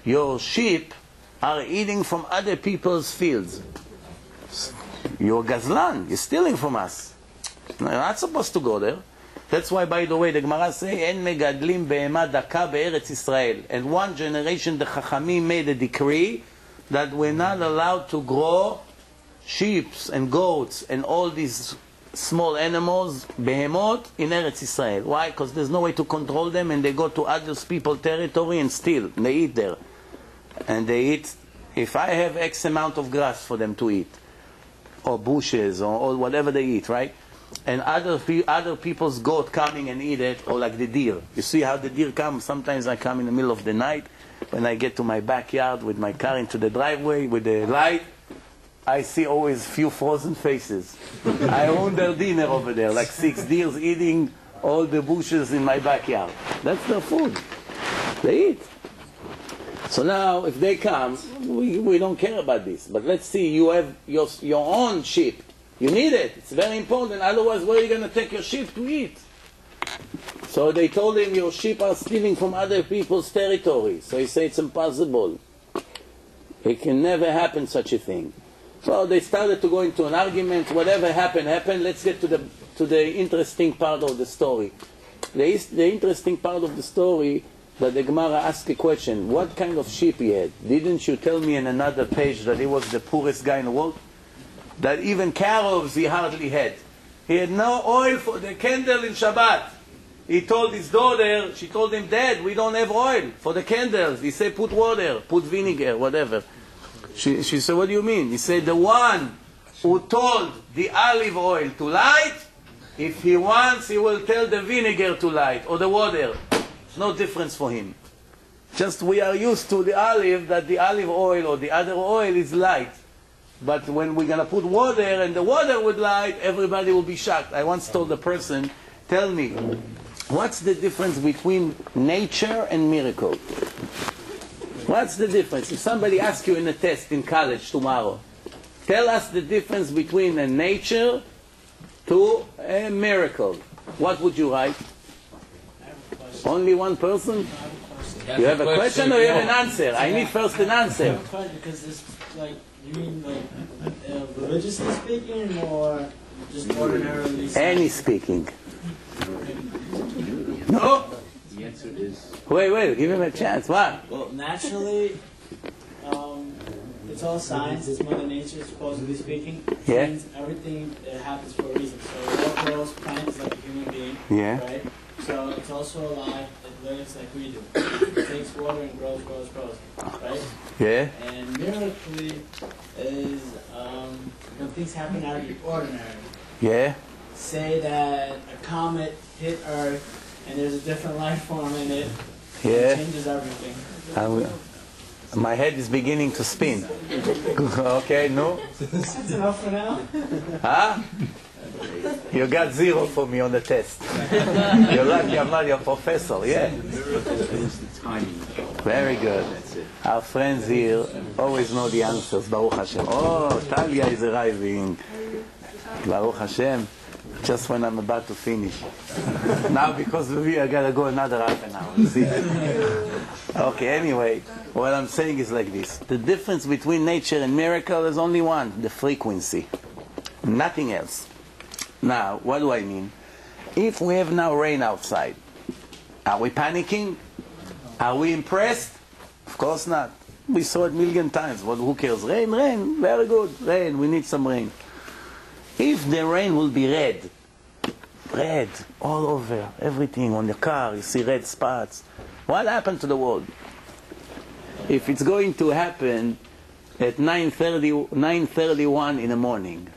your sheep are eating from other people's fields. You're Gazlan, you're stealing from us. You're not supposed to go there. That's why, by the way, the Gemara says, En megadlim be'ema daka be'eretz Israel. And one generation, the Chachamim made a decree that we're not allowed to grow sheep and goats and all these small animals, behemoth, in Eretz Israel. Why? Because there's no way to control them, and they go to other people's territory and steal. They eat there. And they eat, if I have X amount of grass for them to eat, or bushes, or whatever they eat, right? And other people's goat coming and eat it, or like the deer. You see how the deer come? Sometimes I come in the middle of the night, when I get to my backyard with my car into the driveway with the light, I see always few frozen faces. I own their dinner over there, like 6 deers eating all the bushes in my backyard. That's their food. They eat. So now, if they come, we don't care about this. But let's see, you have your own sheep. You need it. It's very important. Otherwise, where are you going to take your sheep to eat? So they told him, your sheep are stealing from other people's territory. So he said, it's impossible. It can never happen, such a thing. So they started to go into an argument. Whatever happened. Let's get to the interesting part of the story. The interesting part of the story, that the Gemara asked a question. What kind of sheep he had? Didn't you tell me in another page that he was the poorest guy in the world? That even calves he hardly had. He had no oil for the candle in Shabbat. He told his daughter, she told him, Dad, we don't have oil for the candles. He said, put water, put vinegar, whatever. She said, what do you mean? He said, the one who told the olive oil to light, if he wants, he will tell the vinegar to light, or the water. There's no difference for him. Just we are used to the olive, that the olive oil or the other oil is light. But when we're going to put water and the water would light, everybody will be shocked. I once told a person, tell me, what's the difference between nature and miracle? What's the difference? If somebody asks you in a test in college tomorrow, tell us the difference between a nature to a miracle. What would you write? Only one person? You have a question or you have an answer? I need first an answer. Because it's like, you mean like religiously speaking or just ordinarily speaking? Any speaking. No? The answer is... Wait, give him a chance. What? Well, naturally, it's all science, it's Mother Nature, supposedly speaking. Yeah. Means everything happens for a reason. So it all grows, plants like a human being, Yeah. right? So it's also alive, it lives like we do. It takes water and grows, right? Yeah. And miraculously is when things happen out of the ordinary. Yeah. Say that a comet hit Earth and there's a different life form in it. Yeah. It changes everything. My head is beginning to spin. Okay, no? That's enough for now. Huh? You got 0 for me on the test. You're lucky I'm not your professor, yeah. Very good. Our friends here always know the answers, Baruch Hashem. Oh, Talia is arriving. Baruch Hashem. Just when I'm about to finish. Now because of you I gotta go another half an hour. See? Okay, anyway, what I'm saying is like this. The difference between nature and miracle is only one, the frequency. Nothing else. Now, what do I mean? If we have now rain outside, are we panicking? Are we impressed? Of course not. We saw it a million times. Well, who cares? Rain, rain, very good. Rain, we need some rain. If the rain will be red, red all over, everything on the car, you see red spots. What happened to the world? If it's going to happen at 9:31 in the morning,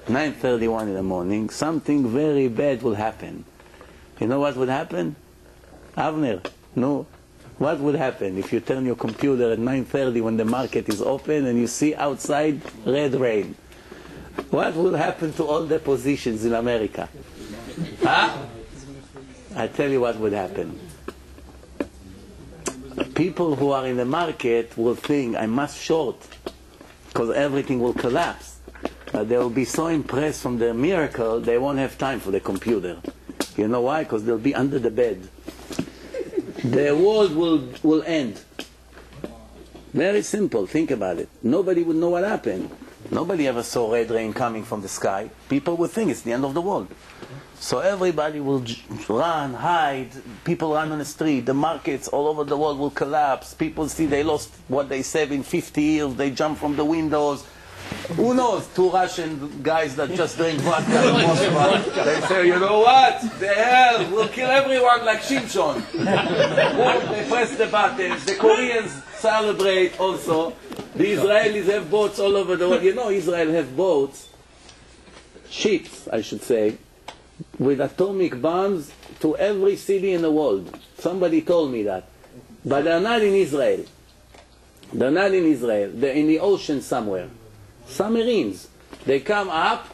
9:31 in the morning, something very bad will happen. You know what would happen? Avner, no. What would happen if you turn your computer at 9:30 when the market is open and you see outside red rain? What will happen to all the positions in America? Huh? I tell you what would happen. People who are in the market will think, I must short, because everything will collapse. They will be so impressed from the miracle, they won't have time for the computer. You know why? Because they'll be under the bed. The world will end. Very simple, think about it. Nobody would know what happened. Nobody ever saw red rain coming from the sky. People would think it's the end of the world. So everybody will run, hide, people run on the street, the markets all over the world will collapse, people see they lost what they saved in 50 years, they jump from the windows. Who knows, 2 Russian guys that just drink vodka in Moscow, they say, you know what, the hell, we'll kill everyone like Shimshon. They press the buttons, the Koreans celebrate also, the Israelis have boats all over the world. You know Israel have boats, ships I should say, with atomic bombs to every city in the world. Somebody told me that. But they're not in Israel. They're not in Israel. They're in the ocean somewhere. Submarines. They come up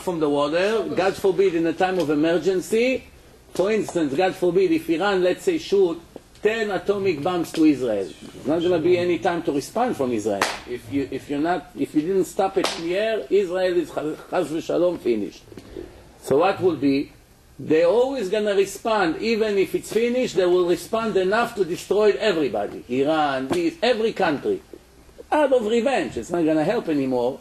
from the water, God forbid in a time of emergency. For instance, God forbid if Iran, let's say, shoot 10 atomic bombs to Israel. There's not going to be any time to respond from Israel. If you didn't stop it in the air, Israel is chas v'shalom finished. So what will be? They're always going to respond, even if it's finished, they will respond enough to destroy everybody. Iran, every country. Out of revenge. It's not going to help anymore,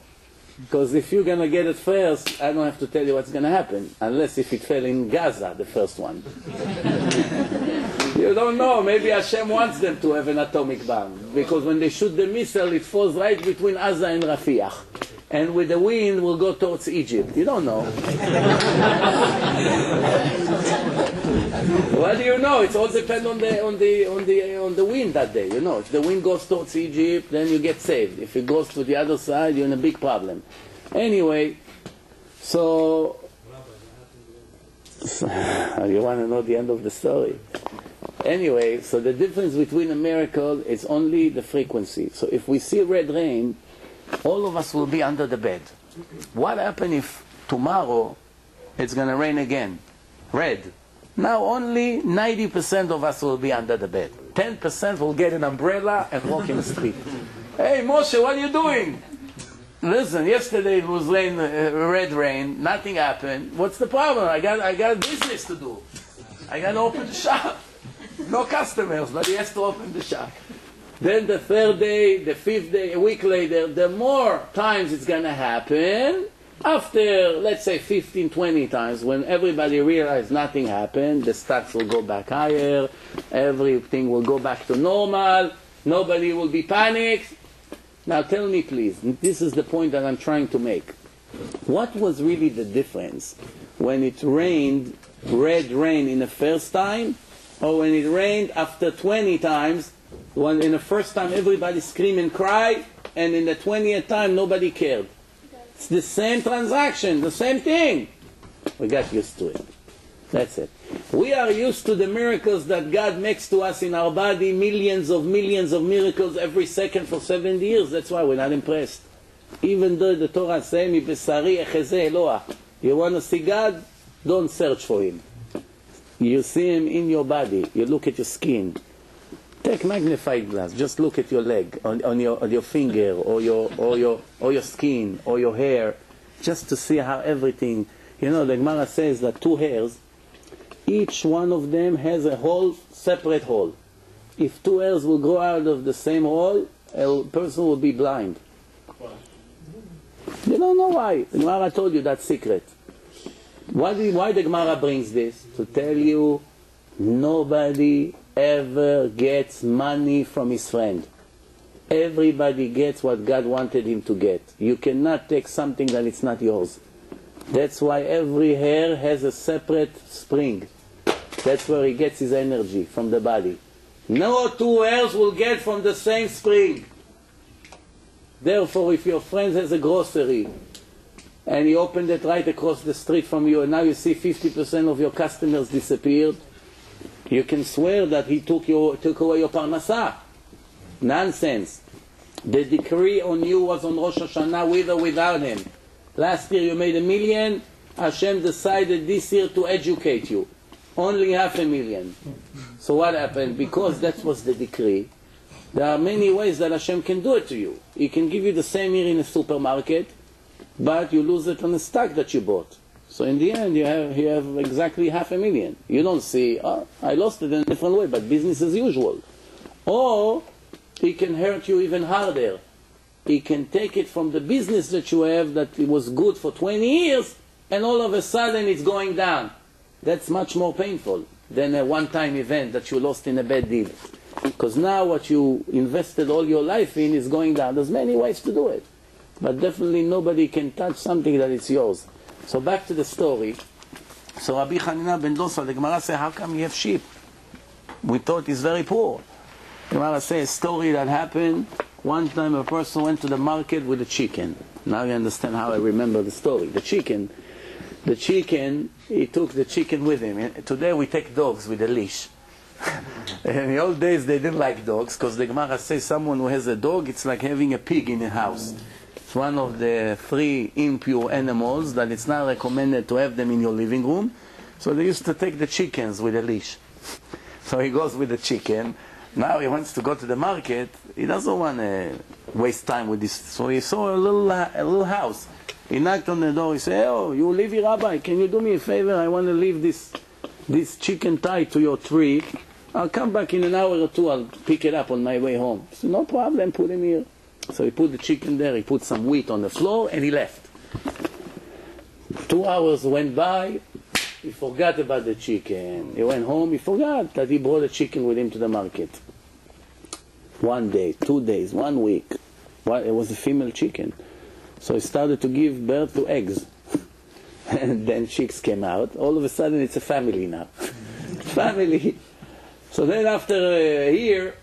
because if you're going to get it first, I don't have to tell you what's going to happen, unless if it fell in Gaza, the first one. You don't know, maybe Hashem wants them to have an atomic bomb, because when they shoot the missile, it falls right between Gaza and Rafiah. And with the wind, will go towards Egypt. You don't know. What do you know? It all depends on the wind that day. You know, if the wind goes towards Egypt, then you get saved. If it goes to the other side, you're in a big problem. Anyway, so you want to know the end of the story? Anyway, so the difference between a miracle is only the frequency. So if we see red rain, all of us will be under the bed. What happens if tomorrow it's going to rain again? Red. Now only 90% of us will be under the bed. 10% will get an umbrella and walk in the street. Hey Moshe, what are you doing? Listen, yesterday it was red rain, nothing happened. What's the problem? I got business to do. I got to open the shop. No customers, but he has to open the shop. Then the 3rd day, the 5th day, a week later, the more times it's going to happen, after, let's say, 15, 20 times, when everybody realizes nothing happened, the stocks will go back higher, everything will go back to normal, nobody will be panicked. Now tell me please, this is the point that I'm trying to make. What was really the difference when it rained, red rain in the first time, or when it rained after 20 times, when in the first time everybody scream and cry, and in the 20th time nobody cared? It's the same transaction, the same thing. We got used to it. That's it. We are used to the miracles that God makes to us in our body, millions of miracles every second for 70 years. That's why we're not impressed. Even though the Torah says, Mi besari echezeh Eloah. You want to see God? Don't search for Him. You see Him in your body. You look at your skin. Take magnifying glass. Just look at your leg, on your finger, or your skin, or your hair, just to see how everything. You know, the Gemara says that 2 hairs, each one of them has a hole, separate hole. If 2 hairs will grow out of the same hole, a person will be blind. You don't know why. The Gemara told you that secret. Why the Gemara brings this? To tell you, nobody ever gets money from his friend. Everybody gets what God wanted him to get. You cannot take something that it's not yours. That's why every hair has a separate spring. That's where he gets his energy, from the body. No two hairs will get from the same spring. Therefore, if your friend has a grocery and he opened it right across the street from you and now you see 50% of your customers disappeared, you can swear that he took away your parnasah. Nonsense. The decree on you was on Rosh Hashanah with or without him. Last year you made $1 million. Hashem decided this year to educate you. Only $500,000. So what happened? Because that was the decree, there are many ways that Hashem can do it to you. He can give you the same year in a supermarket, but you lose it on the stock that you bought. So in the end you have exactly $500,000. You don't see, oh, I lost it in a different way, but business as usual. Or he can hurt you even harder. He can take it from the business that you have that it was good for 20 years and all of a sudden it's going down. That's much more painful than a one-time event that you lost in a bad deal. Because now what you invested all your life in is going down. There's many ways to do it. But definitely nobody can touch something that is yours. So back to the story. So Rabbi Hanina ben Dosa, the Gemara says, how come you have sheep? We thought he's very poor. The Gemara says a story that happened. One time a person went to the market with a chicken. Now you understand how I remember the story. The chicken, he took the chicken with him. Today we take dogs with a leash. In the old days they didn't like dogs because the Gemara says someone who has a dog, it's like having a pig in a house. It's one of the 3 impure animals that it's not recommended to have them in your living room. So they used to take the chickens with a leash. So he goes with the chicken. Now he wants to go to the market. He doesn't want to waste time with this. So he saw a little house. He knocked on the door. He said, oh, you live here, Rabbi. Can you do me a favor? I want to leave this chicken tied to your tree. I'll come back in an hour or two. I'll pick it up on my way home. He said, no problem. Put him here. So he put the chicken there. He put some wheat on the floor and he left. 2 hours went by. He forgot about the chicken. He went home. He forgot that he brought the chicken with him to the market. 1 day, 2 days, 1 week. It was a female chicken. So he started to give birth to eggs. And then chicks came out. All of a sudden it's a family now. Family. So then after a year,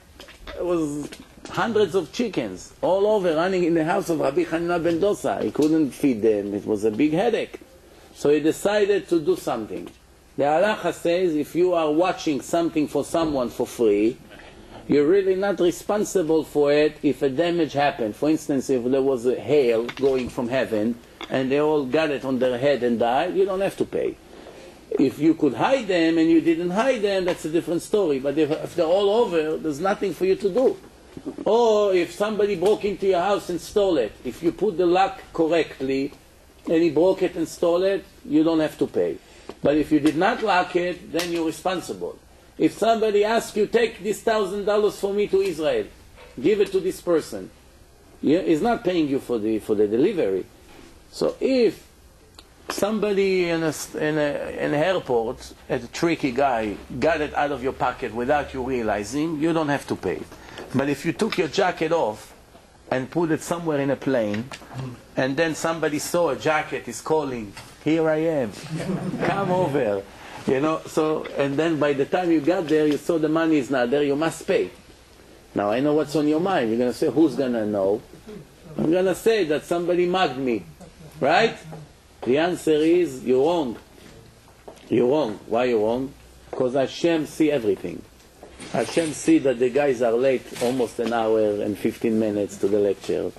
it was hundreds of chickens all over running in the house of Rabbi Hanina ben Dosa. He couldn't feed them. It was a big headache. So he decided to do something. The halacha says if you are watching something for someone for free, you're really not responsible for it if a damage happened. For instance, if there was a hail going from heaven and they all got it on their head and died, you don't have to pay. If you could hide them and you didn't hide them, that's a different story. But if they're all over, there's nothing for you to do. Or if somebody broke into your house and stole it, if you put the lock correctly and he broke it and stole it, you don't have to pay. But if you did not lock it, then you're responsible. If somebody asks you, take this $1,000 for me to Israel, give it to this person, he's not paying you for the delivery. So if somebody in an airport, a tricky guy, got it out of your pocket without you realizing, you don't have to pay. But if you took your jacket off and put it somewhere in a plane, and then somebody saw a jacket, is calling, here I am, come over. So, and then by the time you got there, you saw the money is not there, you must pay. Now I know what's on your mind. You're going to say, who's going to know? I'm going to say that somebody mugged me. Right? The answer is, you're wrong. You're wrong. Why you're wrong? Because Hashem see everything. Hashem see that the guys are late almost an hour and 15 minutes to the lecture.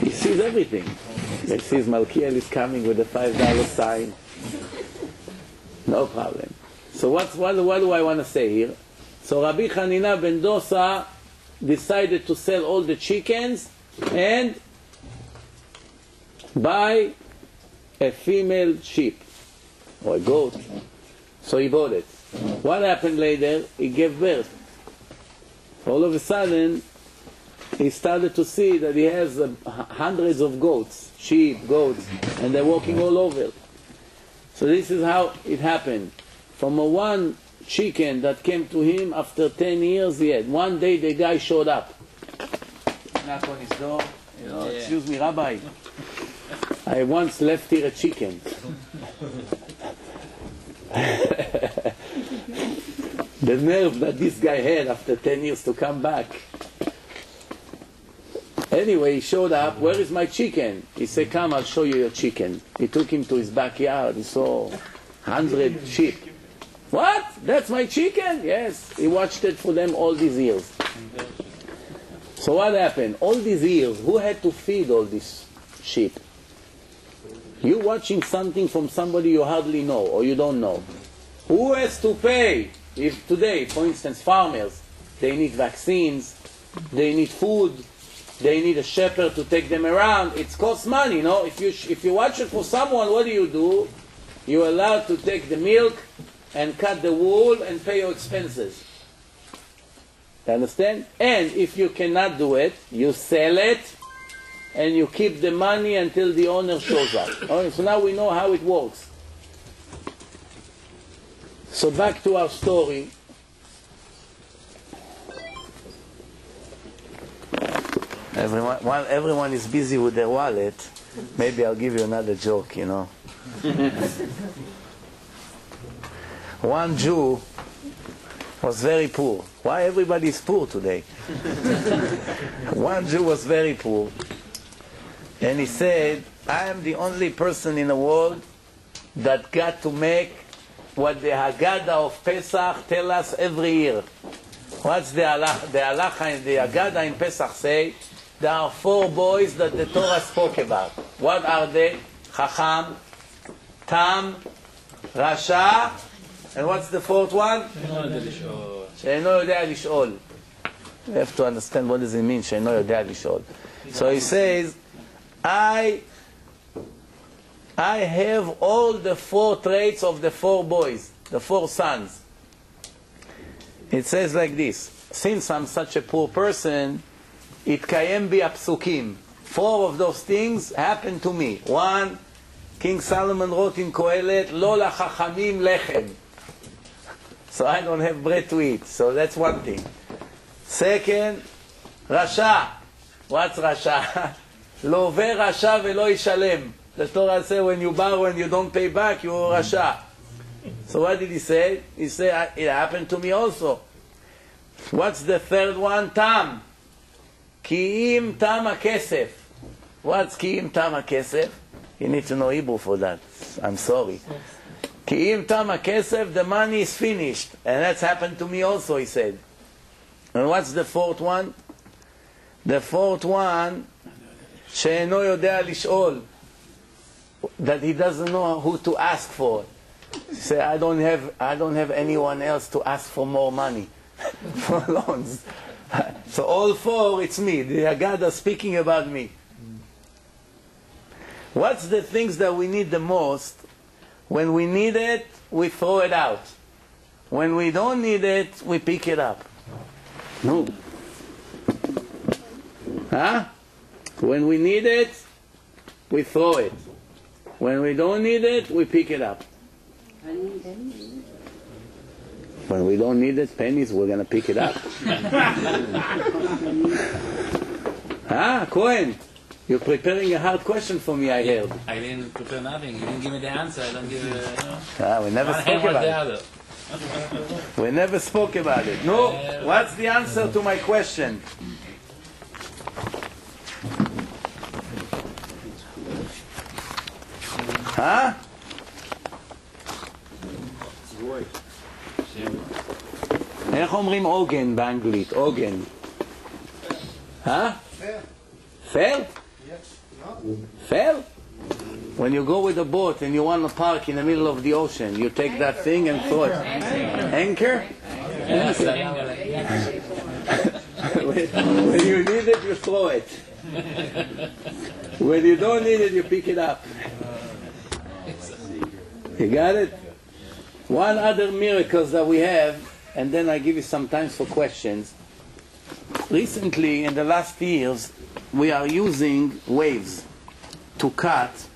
He sees everything. He sees Malkiel is coming with a $5 sign. No problem. So what do I want to say here? So Rabbi Hanina ben Dosa decided to sell all the chickens and buy a female sheep or a goat. So he bought it. What happened later? He gave birth. All of a sudden, he started to see that he has hundreds of goats, sheep, goats, and they're walking all over. So this is how it happened. From a one chicken that came to him after 10 years he had. One day the guy showed up. Knock on his door. Excuse me, Rabbi. I once left here a chicken. The nerve that this guy had after 10 years to come back. Anyway, he showed up. Where is my chicken? He said, come, I'll show you your chicken. He took him to his backyard. He saw 100 sheep. What? That's my chicken? Yes. He watched it for them all these years. So what happened? All these years, who had to feed all these sheep? You watching something from somebody you hardly know or you don't know. Who has to pay? If today, for instance, farmers, they need vaccines, they need food, they need a shepherd to take them around. It costs money, no? If you watch it for someone, what do? You're allowed to take the milk and cut the wool and pay your expenses. You understand? And if you cannot do it, you sell it and you keep the money until the owner shows up. Okay, so now we know how it works. So back to our story. While everyone is busy with their wallet, maybe I'll give you another joke, One Jew was very poor. Why everybody is poor today? One Jew was very poor. And he said, I am the only person in the world that got to make what the Haggadah of Pesach tell us every year. What's the halacha in the Haggadah in Pesach say? There are 4 boys that the Torah spoke about. What are they? Chacham, Tam, Rasha, and what's the 4th one? She'eno yodea lish'ol. You have to understand what does it mean, She'eno yodea lish'ol. So he says, I have all the 4 traits of the 4 boys, the 4 sons. It says like this, since I'm such a poor person, itkayem bi apsukim. 4 of those things happened to me. 1, King Solomon wrote in Kohelet, Lo lachachamim lechem. So I don't have bread to eat. So that's one thing. 2nd, Rasha. What's Rasha? Lo ve Rasha velo yishalem. The Torah says when you borrow and you don't pay back, you're Rasha. So what did he say? He said, it happened to me also. What's the 3rd one? Tam. Ki im tam hakesef. What's ki im tam hakesef? You need to know Hebrew for that. I'm sorry. Ki im tam hakesef, the money is finished. And that's happened to me also, he said. And what's the 4th one? The 4th one, she'eno yodea lish'ol. That he doesn't know who to ask for. He said, I don't have anyone else to ask for more money for loans. So all 4, it's me. The Haggadah speaking about me. What's the things that we need the most? When we need it, we throw it out. When we don't need it, we pick it up. No. Huh? When we need it, we throw it. When we don't need it, we pick it up. When we don't need it, pennies, we're going to pick it up. Cohen, you're preparing a hard question for me, I heard. I didn't prepare nothing. You didn't give me the answer. I don't give we never spoke about it. We never spoke about it. No, what's the answer to my question? איך אומרים עוגן באנגלית? עוגן. Fair? Fair? When you go with a boat and you want to park in the middle of the ocean, you take that thing and throw it. Anchor? When you need it, you throw it. When you don't need it, you pick it up. You got it? One other miracle that we have, and then I give you some time for questions. Recently, in the last years, we are using waves to cut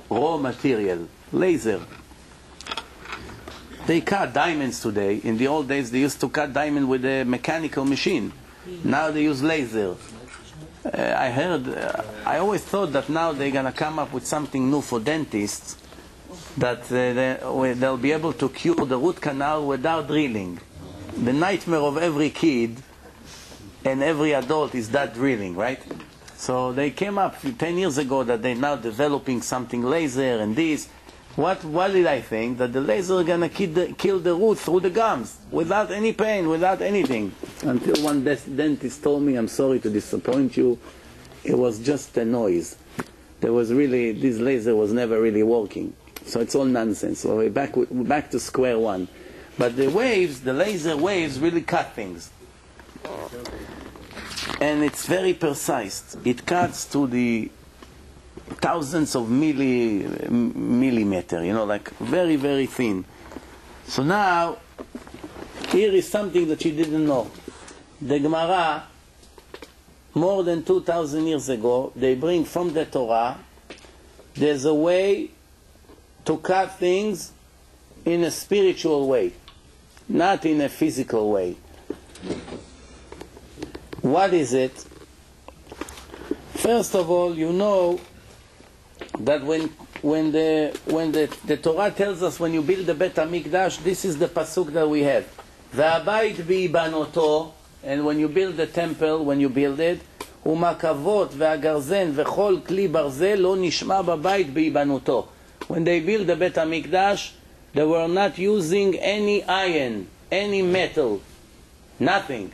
raw material, laser. They cut diamonds today. In the old days, they used to cut diamond with a mechanical machine. Now they use laser. I always thought that now they're going to come up with something new for dentists, that they'll be able to cure the root canal without drilling. The nightmare of every kid and every adult is that drilling, right? So they came up 10 years ago that they're now developing something laser and this. What did I think? That the laser is going to kill the root through the gums, without any pain, without anything. Until one dentist told me, I'm sorry to disappoint you, it was just a noise. This laser was never really working. So it's all nonsense. So we're back to square one. But the laser waves really cut things. And it's very precise. It cuts to the thousands of millimeter, like very, very thin. So now, here is something that you didn't know. The Gemara, more than 2,000 years ago, they bring from the Torah, there's a way to cut things in a spiritual way, not in a physical way. What is it? First of all, you know that when the Torah tells us when you build the Bet HaMikdash, this is the pasuk that we have. V'abayit b'ibanoto, and when you build the temple, when you build it, u'makavot v'agarzen v'chol kli barzel lo nishma b'bayit b'ibanoto. When they build the Bet HaMikdash, they were not using any iron, any metal, nothing.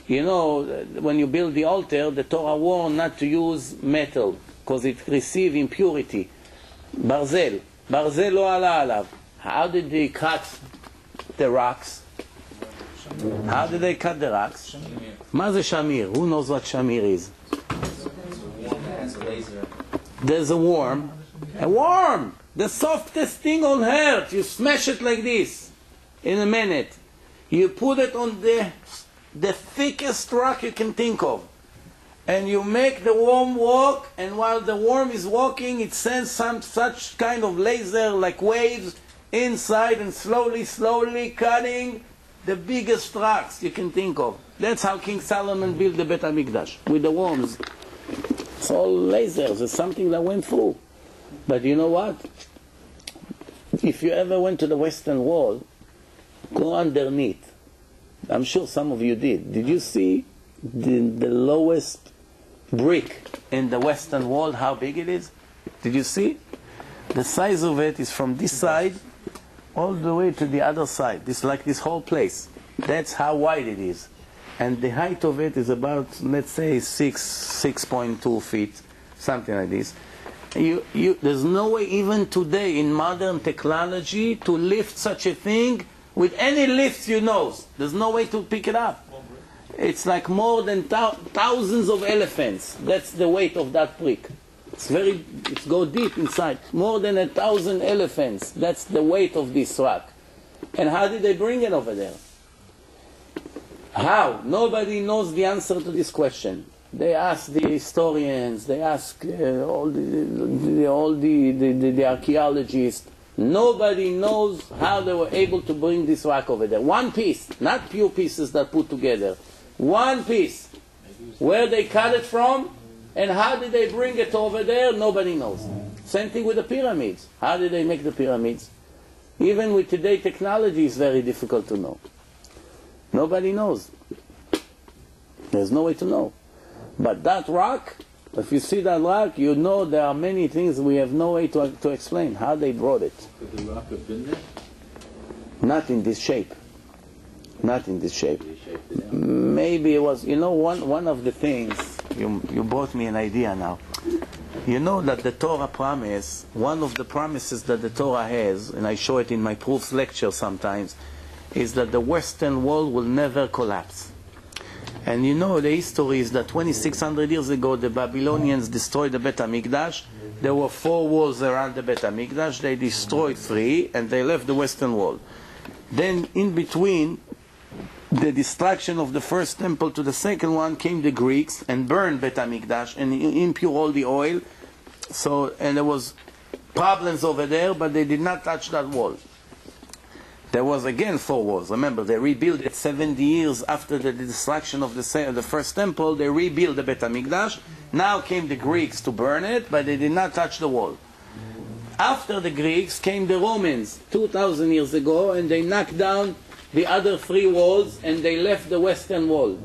When you build the altar, the Torah warned not to use metal, because it receives impurity. Barzel lo ala alav. How did they cut the rocks? How did they cut the rocks? Ma ze shamir? Who knows what shamir is? There's a worm. A worm! The softest thing on earth. You smash it like this in a minute. You put it on the thickest rock you can think of. And you make the worm walk, and while the worm is walking, it sends such kind of laser like waves inside and slowly cutting the biggest rocks you can think of. That's how King Solomon built the Bet HaMikdash, with the worms. It's all lasers. It's something that went through. But you know what? If you ever went to the Western Wall, go underneath. I'm sure some of you did. Did you see the lowest brick in the Western Wall, how big it is? Did you see? The size of it is from this side all the way to the other side. This like this whole place. That's how wide it is. And the height of it is about, let's say, 6.2 feet, something like this. There's no way even today in modern technology to lift such a thing with any lift you know. There's no way to pick it up. It's like more than thousands of elephants. That's the weight of that brick. It's go deep inside. More than 1,000 elephants. That's the weight of this rock. And how did they bring it over there? How? Nobody knows the answer to this question. They ask the historians, they ask all the archaeologists. Nobody knows how they were able to bring this rock over there. One piece, not few pieces that put together. One piece. Where they cut it from and how did they bring it over there, nobody knows. Same thing with the pyramids. How did they make the pyramids? Even with today technology, it's very difficult to know. Nobody knows. There's no way to know. But that rock, if you see that rock, you know there are many things we have no way to explain. How they brought it. Could the rock have been there? Not in this shape. Not in this shape. Maybe it was, one of the things, you brought me an idea now. You know that the Torah promise, one of the promises that the Torah has, and I show it in my proofs lecture sometimes, is that the Western Wall will never collapse. And the history is that 2,600 years ago the Babylonians destroyed the Bet HaMikdash. There were 4 walls around the Bet HaMikdash. They destroyed 3 and they left the Western Wall. Then in between the destruction of the first temple to the second one came the Greeks and burned Bet HaMikdash and impure all the oil. And there was problems over there, but they did not touch that wall. There was again 4 walls. Remember, they rebuilt it 70 years after the destruction of the first temple. They rebuilt the Bet HaMikdash. Now came the Greeks to burn it, but they did not touch the wall. After the Greeks came the Romans 2,000 years ago, and they knocked down the other 3 walls, and they left the western wall.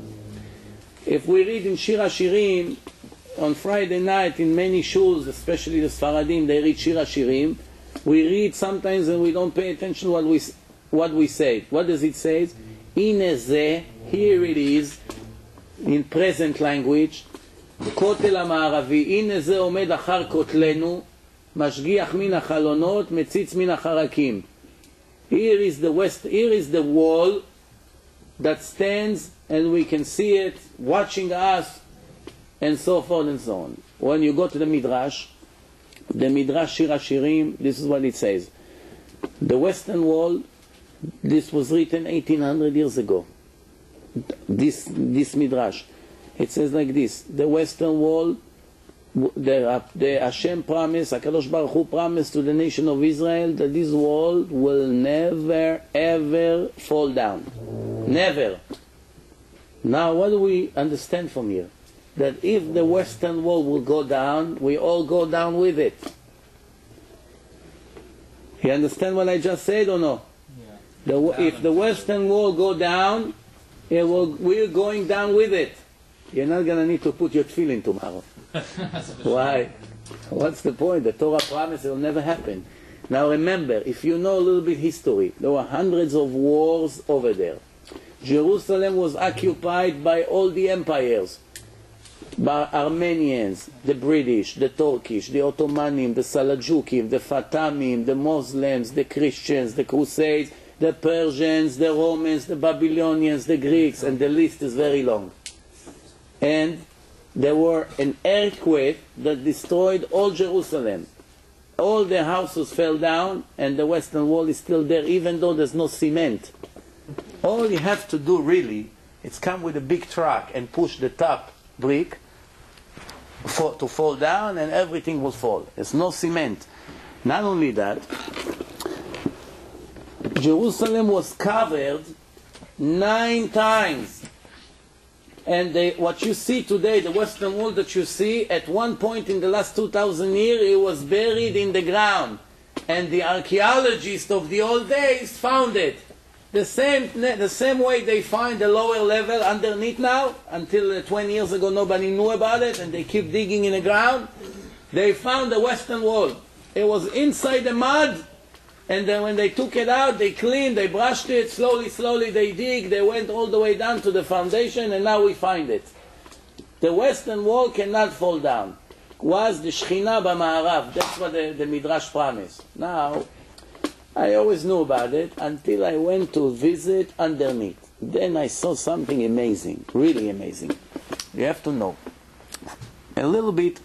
If we read in Shir HaShirim, on Friday night in many shuls, especially the Sfaradim, they read Shir HaShirim. We read sometimes and we don't pay attention what we say. What does it say? Ine ze, here it is, in present language, כותל המערבי, הנה זה עומד אחר כותלנו, משגיח מן החלונות, מציץ מן החרקים. Here is the wall that stands and we can see it watching us, and so forth and so on. When you go to the Midrash Shir HaShirim, this is what it says. The western wall, this was written 1800 years ago. This Midrash. It says like this: the western wall, the Hashem promised, HaKadosh Baruch Hu promised to the nation of Israel that this wall will never ever fall down. Never. Now what do we understand from here? That if the western wall will go down, we all go down with it. You understand what I just said or no? Yeah. If the western wall go down, we're going down with it. You're not going to need to put your tefillin tomorrow. Why? What's the point? The Torah promised it will never happen. Now remember, if you know a little bit history, there were hundreds of wars over there. Jerusalem was occupied by all the empires. By Armenians, the British, the Turkish, the Ottomanim, the Seljukim, the Fatimim, the Muslims, the Christians, the Crusades, the Persians, the Romans, the Babylonians, the Greeks, and the list is very long. And there were an earthquake that destroyed all Jerusalem. All the houses fell down, and the western wall is still there, even though there's no cement. All you have to do really is come with a big truck and push the top brick to fall down, and everything will fall. There's no cement. Not only that, Jerusalem was covered 9 times. And what you see today, the western wall that you see, at one point in the last 2,000 years, it was buried in the ground. And the archaeologists of the old days found it. The same way they find the lower level underneath now. Until 20 years ago nobody knew about it, and they keep digging in the ground. They found the western wall. It was inside the mud, and then when they took it out, they cleaned, they brushed it, slowly they dig, they went all the way down to the foundation, and now we find it. The western wall cannot fall down. Was the Shechina b'Ma'arav. That's what the Midrash promised. Now, I always knew about it until I went to visit underneath. Then I saw something amazing, really amazing. You have to know. A little bit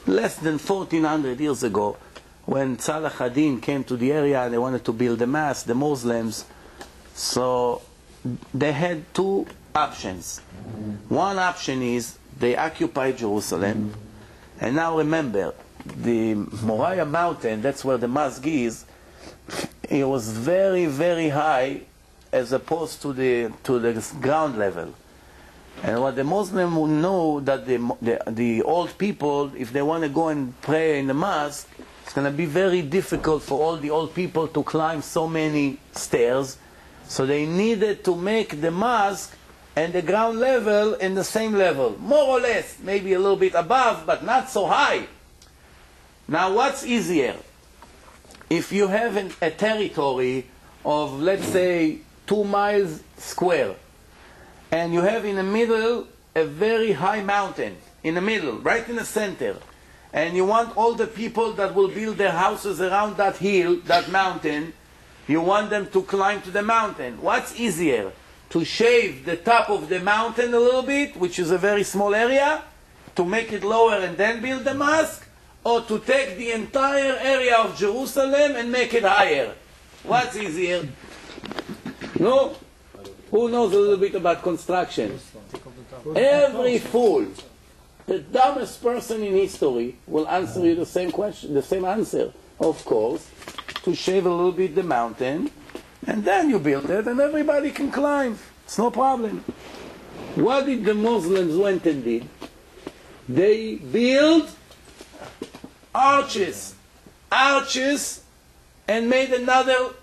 less than 1400 years ago, when Salah ad-Din came to the area and they wanted to build a mosque, the Muslims, so they had 2 options. One option is they occupied Jerusalem, and now remember, the Moriah mountain, that's where the mosque is, it was very, very high as opposed to the ground level. And what the Muslims will know, that the old people, if they want to go and pray in the mosque, it's going to be very difficult for all the old people to climb so many stairs. So they needed to make the mosque and the ground level in the same level. More or less, maybe a little bit above, but not so high. Now what's easier? If you have a territory of, let's say, 2 miles square, and you have in the middle a very high mountain, in the middle, right in the center, and you want all the people that will build their houses around that hill, that mountain, you want them to climb to the mountain. What's easier? To shave the top of the mountain a little bit, which is a very small area, to make it lower and then build the mosque, or to take the entire area of Jerusalem and make it higher? What's easier? No? Who knows a little bit about construction? Every fool, the dumbest person in history, will answer you the same question, the same answer. Of course, to shave a little bit the mountain And then you build it, and everybody can climb. It's no problem. What did the Muslims went and did? They built arches, and made another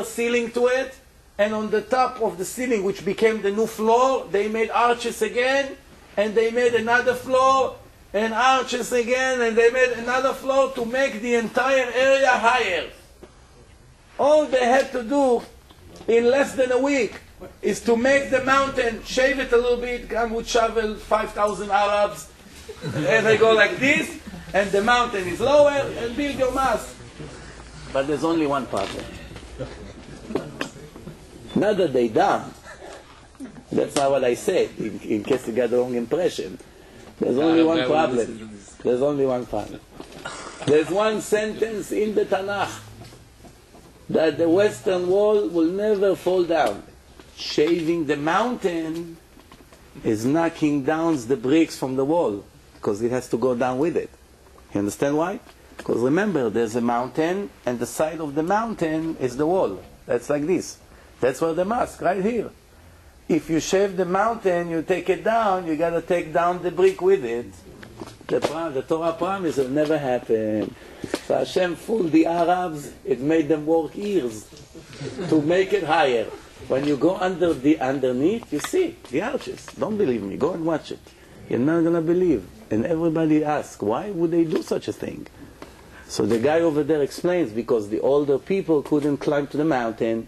ceiling to it. And on the top of the ceiling, which became the new floor, they made arches again, and they made another floor, and arches again, and they made another floor to make the entire area higher. All they had to do in less than a week is to make the mountain, shave it a little bit, come with shovel, 5,000 Arabs, and they go like this, and the mountain is lower, and build your mosque. But there's only one problem. Not that they dumb. That's not what I said, in case you got the wrong impression. There's only one problem. There's only one problem. There's one sentence in the Tanakh that the western wall will never fall down. Shaving the mountain is knocking down the bricks from the wall, because it has to go down with it. You understand why? Because remember, there's a mountain, and the side of the mountain is the wall. That's like this. That's where the mosque, right here. If you shave the mountain, you take it down, you got to take down the brick with it. The Torah promise will never happen. So Hashem fooled the Arabs, it made them work years to make it higher. When you go underneath, you see the arches. Don't believe me, go and watch it. You're not going to believe. And everybody asks, why would they do such a thing? So the guy over there explains, because the older people couldn't climb to the mountain,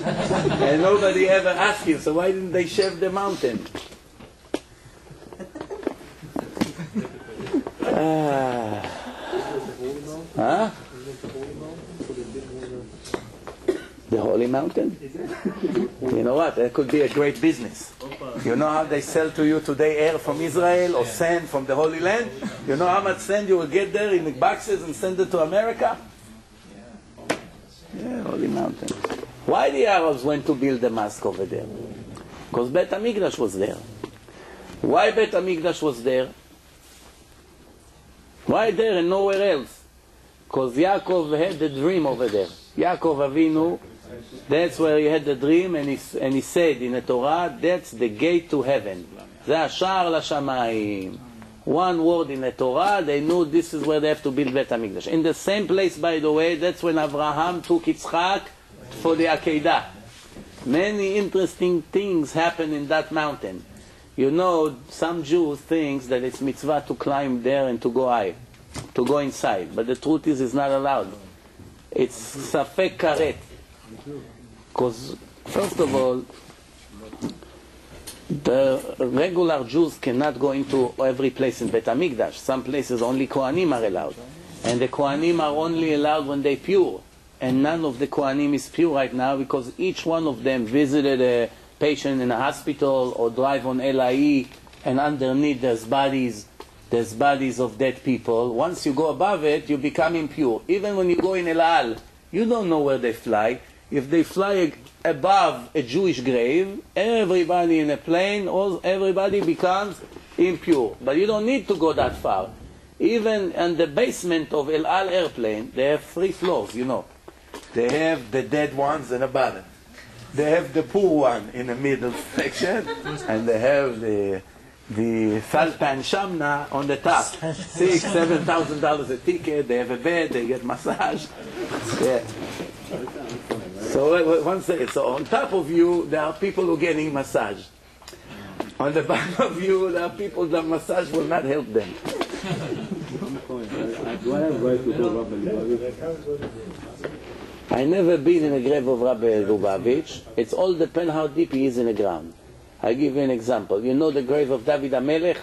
and nobody ever asked him, so why didn't they shave the mountain? The Holy Mountain? You know what? That could be a great business. You know how they sell to you today air from Israel or sand from the Holy Land? You know how much sand you will get there in the boxes and send it to America? Yeah, Holy Mountain. Why the Arabs went to build the mosque over there? Because Bet HaMikdash was there. Why Bet HaMikdash was there? Why there and nowhere else? Because Yaakov had the dream over there. Yaakov Avinu, that's where he had the dream, and he said in the Torah, that's the gate to heaven. זה השער לשמיים. One word in the Torah, they knew this is where they have to build Bet HaMikdash. In the same place, by the way, that's when Abraham took Yitzchak for the Akedah. Many interesting things happen in that mountain. You know, some Jews think that it's mitzvah to climb there and to go high, to go inside. But the truth is, it's not allowed. It's safek karet. Because, first of all, the regular Jews cannot go into every place in Bet HaMikdash. Some places only Kohanim are allowed. And the Kohanim are only allowed when they're pure. And none of the Kohanim is pure right now, because each one of them visited a patient in a hospital or drive on LIE, and underneath there's bodies of dead people. Once you go above it, you become impure. Even when you go in El Al, you don't know where they fly. If they fly above a Jewish grave, everybody in a plane, everybody becomes impure. But you don't need to go that far. Even in the basement of El Al airplane, they have 3 floors, you know. They have the dead ones in the bottom. They have the poor one in the middle section, and they have the Falpan Shamna on the top. $6,000-$7,000 a ticket. They have a bed. They get massage. Yeah. So one second. So on top of you, there are people who are getting massage. On the bottom of you, there are people that massage will not help them. I never been in a grave of Rabbi Lubavitch. It's all depends how deep he is in the ground. I give you an example. You know the grave of David HaMelech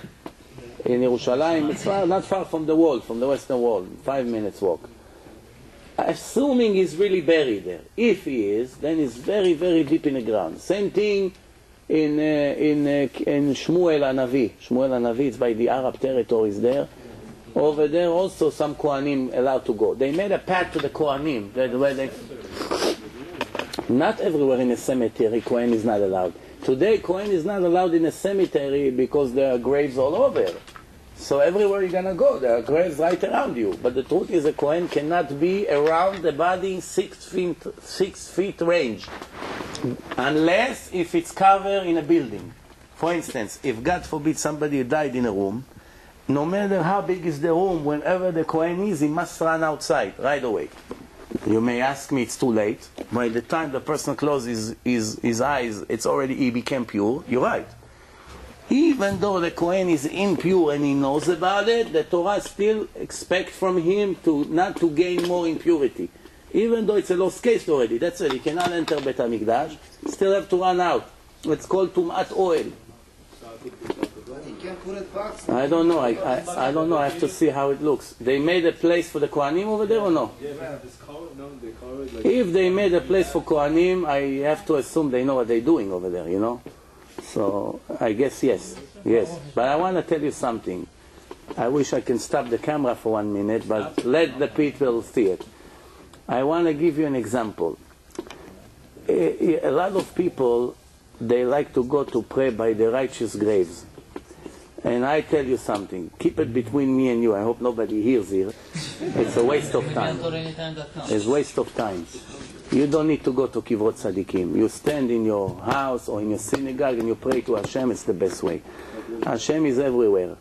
in Yerushalayim? It's not far from the wall, from the western wall, 5 minutes walk. Assuming he's really buried there. If he is, then he's very, very deep in the ground. Same thing in Shmuel HaNavi. Shmuel HaNavi, it's by the Arab territories there. Over there also some Kohanim allowed to go. They made a path to the Kohanim. Not everywhere in a cemetery Kohen is not allowed. Today Kohen is not allowed in a cemetery because there are graves all over. So everywhere you're gonna go, there are graves right around you. But the truth is, a Kohen cannot be around the body 6 feet range, unless if it's covered in a building. For instance, if God forbid somebody died in a room, no matter how big is the room, whenever the Kohen is, he must run outside right away. You may ask me, it's too late. By the time the person closes his eyes, it's already, he became pure. You're right. Even though the Kohen is impure and he knows about it, the Torah still expects from him to not to gain more impurity. Even though it's a lost case already, that's it. He cannot enter Bet HaMikdash, still have to run out. It's called Tumat Oil. I don't know. I don't know. I have to see how it looks. They made a place for the Kohanim over there or no? If they made a place for Kohanim, I have to assume they know what they're doing over there, you know? So I guess yes. But I want to tell you something. I wish I can stop the camera for 1 minute, but let the people see it. I want to give you an example. A lot of people, they like to go to pray by the righteous graves. And I tell you something, keep it between me and you. I hope nobody hears here. It's a waste of time. It's a waste of time. You don't need to go to Kivrot Tzadikim. You stand in your house or in your synagogue and you pray to Hashem. It's the best way. Hashem is everywhere.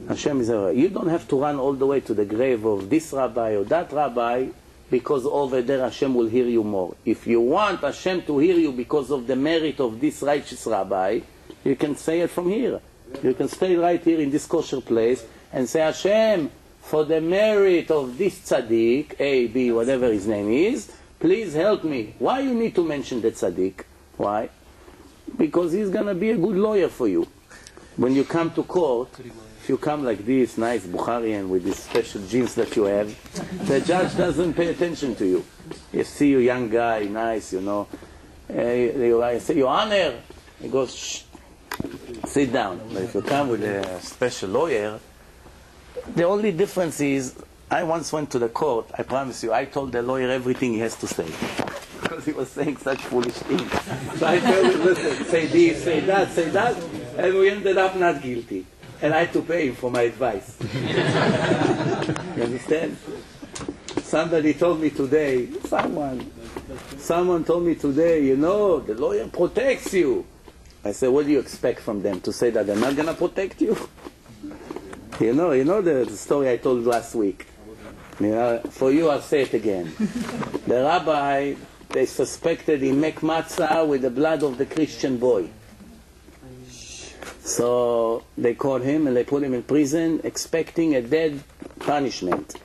Hashem is everywhere. You don't have to run all the way to the grave of this rabbi or that rabbi, because over there Hashem will hear you more. If you want Hashem to hear you because of the merit of this righteous rabbi, you can say it from here. You can stay right here in this kosher place and say, Hashem, for the merit of this tzaddik, A, B, whatever his name is, please help me. Why you need to mention the tzaddik? Why? Because he's going to be a good lawyer for you. When you come to court, if you come like this, nice Bukharian with these special jeans that you have, the judge doesn't pay attention to you. You see you young guy, nice, you know. I say, Your Honor. He goes, shh, sit down. But if you come with a special lawyer, the only difference is, I once went to the court, I promise you, I told the lawyer everything he has to say. Because he was saying such foolish things. So I told him, listen, say this, say that, and we ended up not guilty. And I had to pay him for my advice. You understand? Somebody told me today, someone told me today, you know, the lawyer protects you. I said, what do you expect from them? To say that they're not going to protect you? You know the story I told last week. You know, for you, I'll say it again. The rabbi, they suspected he make matzah with the blood of the Christian boy. So they caught him and they put him in prison, expecting a death punishment.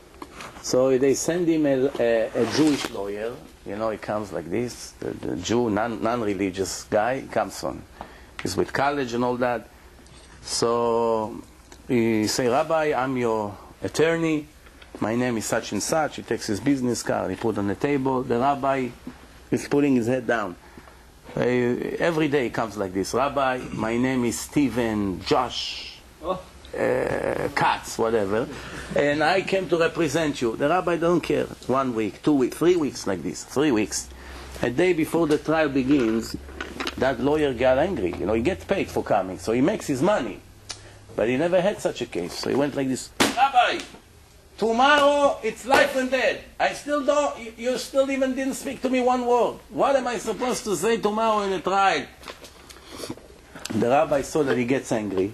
So they send him a Jewish lawyer. You know, he comes like this, the Jew, non-religious guy, he comes on. He's with college and all that. So he say, Rabbi, I'm your attorney. My name is such and such. He takes his business card, he put on the table. The rabbi is putting his head down. Every day he comes like this. Rabbi, my name is Stephen, Josh, Katz, whatever. And I came to represent you. The rabbi don't care. 1 week, 2 weeks, 3 weeks like this. 3 weeks. A day before the trial begins, that lawyer got angry. You know, he gets paid for coming, so he makes his money. But he never had such a case. So he went like this. Rabbi, tomorrow it's life and death. I still don't, you still even didn't speak to me one word. What am I supposed to say tomorrow in the trial? The rabbi saw that he gets angry.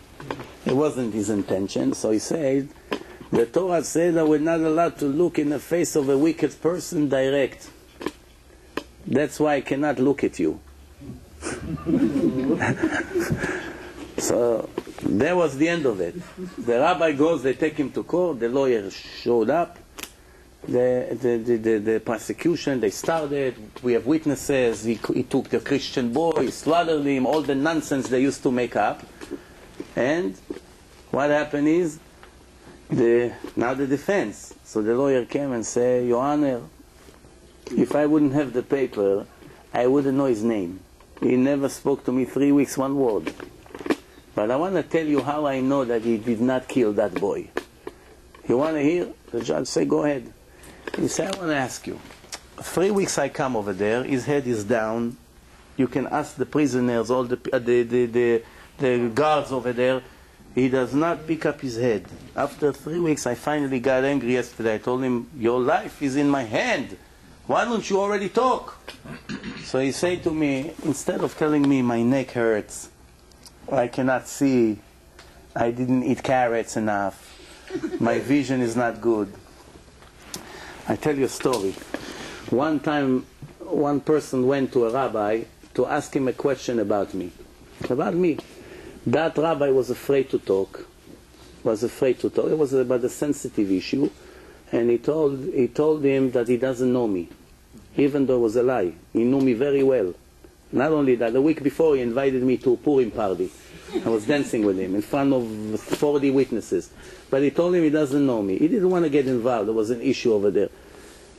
It wasn't his intention, so he said, the Torah said that we're not allowed to look in the face of a wicked person direct. That's why I cannot look at you. So that was the end of it. The rabbi goes, they take him to court, the lawyer showed up, the prosecution, they started, we have witnesses, he took the Christian boy, he slaughtered him, all the nonsense they used to make up. And what happened is, now the defense. So the lawyer came and said, Your Honor, if I wouldn't have the paper, I wouldn't know his name. He never spoke to me 3 weeks, one word. But I want to tell you how I know that he did not kill that boy. You want to hear? The judge said, go ahead. He said, I want to ask you. 3 weeks I come over there, his head is down. You can ask the prisoners, all the guards over there. He does not pick up his head. After 3 weeks, I finally got angry yesterday. I told him, your life is in my hand. Why don't you already talk? So he said to me, instead of telling me my neck hurts, I cannot see, I didn't eat carrots enough, my vision is not good. I tell you a story. One time, one person went to a rabbi to ask him a question about me. About me. That rabbi was afraid to talk. It was about a sensitive issue. And he told him that he doesn't know me. Even though it was a lie. He knew me very well. Not only that, the week before he invited me to a Purim party. I was dancing with him in front of 40 witnesses. But he told him he doesn't know me. He didn't want to get involved. There was an issue over there.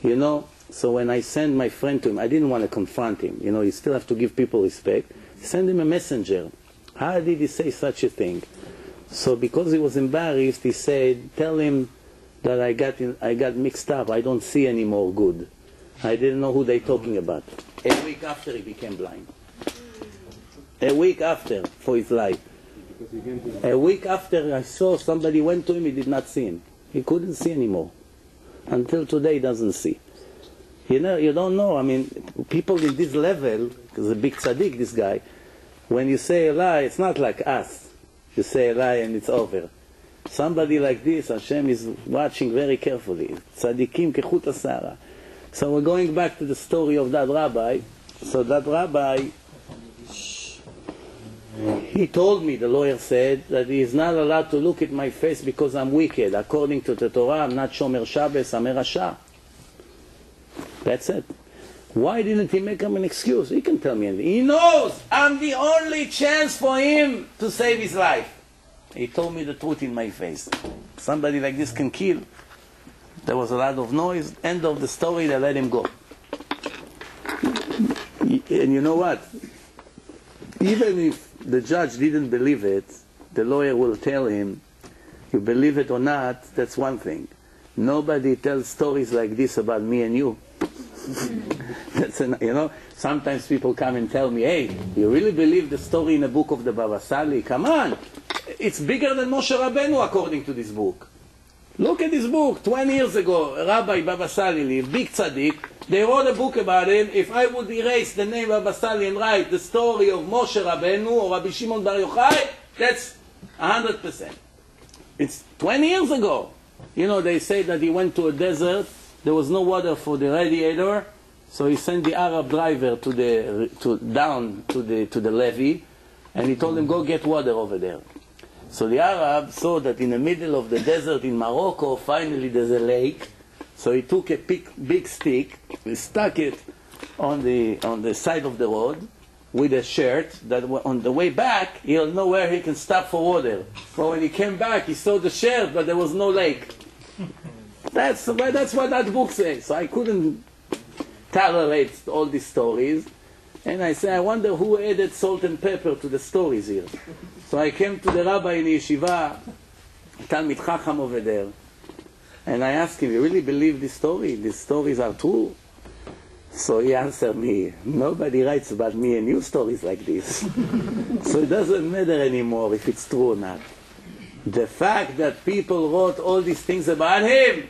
You know, so when I sent my friend to him, I didn't want to confront him. You know, you still have to give people respect. Send him a messenger. How did he say such a thing? So because he was embarrassed, he said, tell him that I got mixed up. I don't see anymore good. I didn't know who they're talking about. A week after he became blind. A week after, for his life. A week after I saw somebody went to him, he did not see him. He couldn't see anymore. Until today he doesn't see. You know, you don't know. I mean, people in this level, because a big tzaddik, this guy, when you say a lie, it's not like us. You say a lie and it's over. Somebody like this, Hashem is watching very carefully. Tzaddikim kechut asara. So we're going back to the story of that rabbi. So that rabbi, he told me, the lawyer said, that he is not allowed to look at my face because I'm wicked. According to the Torah, I'm not Shomer Shabbos, I'm a Rasha. That's it. Why didn't he make him an excuse? He can tell me anything. He knows I'm the only chance for him to save his life. He told me the truth in my face. Somebody like this can kill. There was a lot of noise. End of the story, they let him go. And you know what? Even if the judge didn't believe it, the lawyer will tell him, you believe it or not, that's one thing. Nobody tells stories like this about me and you. You know, sometimes people come and tell me, hey, you really believe the story in the book of the Baba Sali? Come on! It's bigger than Moshe Rabbeinu according to this book. Look at this book. 20 years ago, Rabbi Baba Sali, big tzaddik, they wrote a book about him. If I would erase the name Baba Sali and write the story of Moshe Rabbeinu or Rabbi Shimon Bar Yochai, that's 100%. It's 20 years ago. You know, they say that he went to a desert, there was no water for the radiator, so he sent the Arab driver down to the levee, and he told him, go get water over there. So the Arab saw that in the middle of the desert in Morocco, finally there's a lake. So he took a big stick, he stuck it on the side of the road with a shirt, that on the way back, he'll know where he can stop for water. But when he came back, he saw the shirt, but there was no lake. That's what that book says. So I couldn't tolerate all these stories. And I say, I wonder who added salt and pepper to the stories here. So I came to the rabbi in yeshiva, Talmid Chacham over there, and I asked him, you really believe this story? These stories are true? So he answered me, nobody writes about me and you stories like this. So it doesn't matter anymore if it's true or not. The fact that people wrote all these things about him,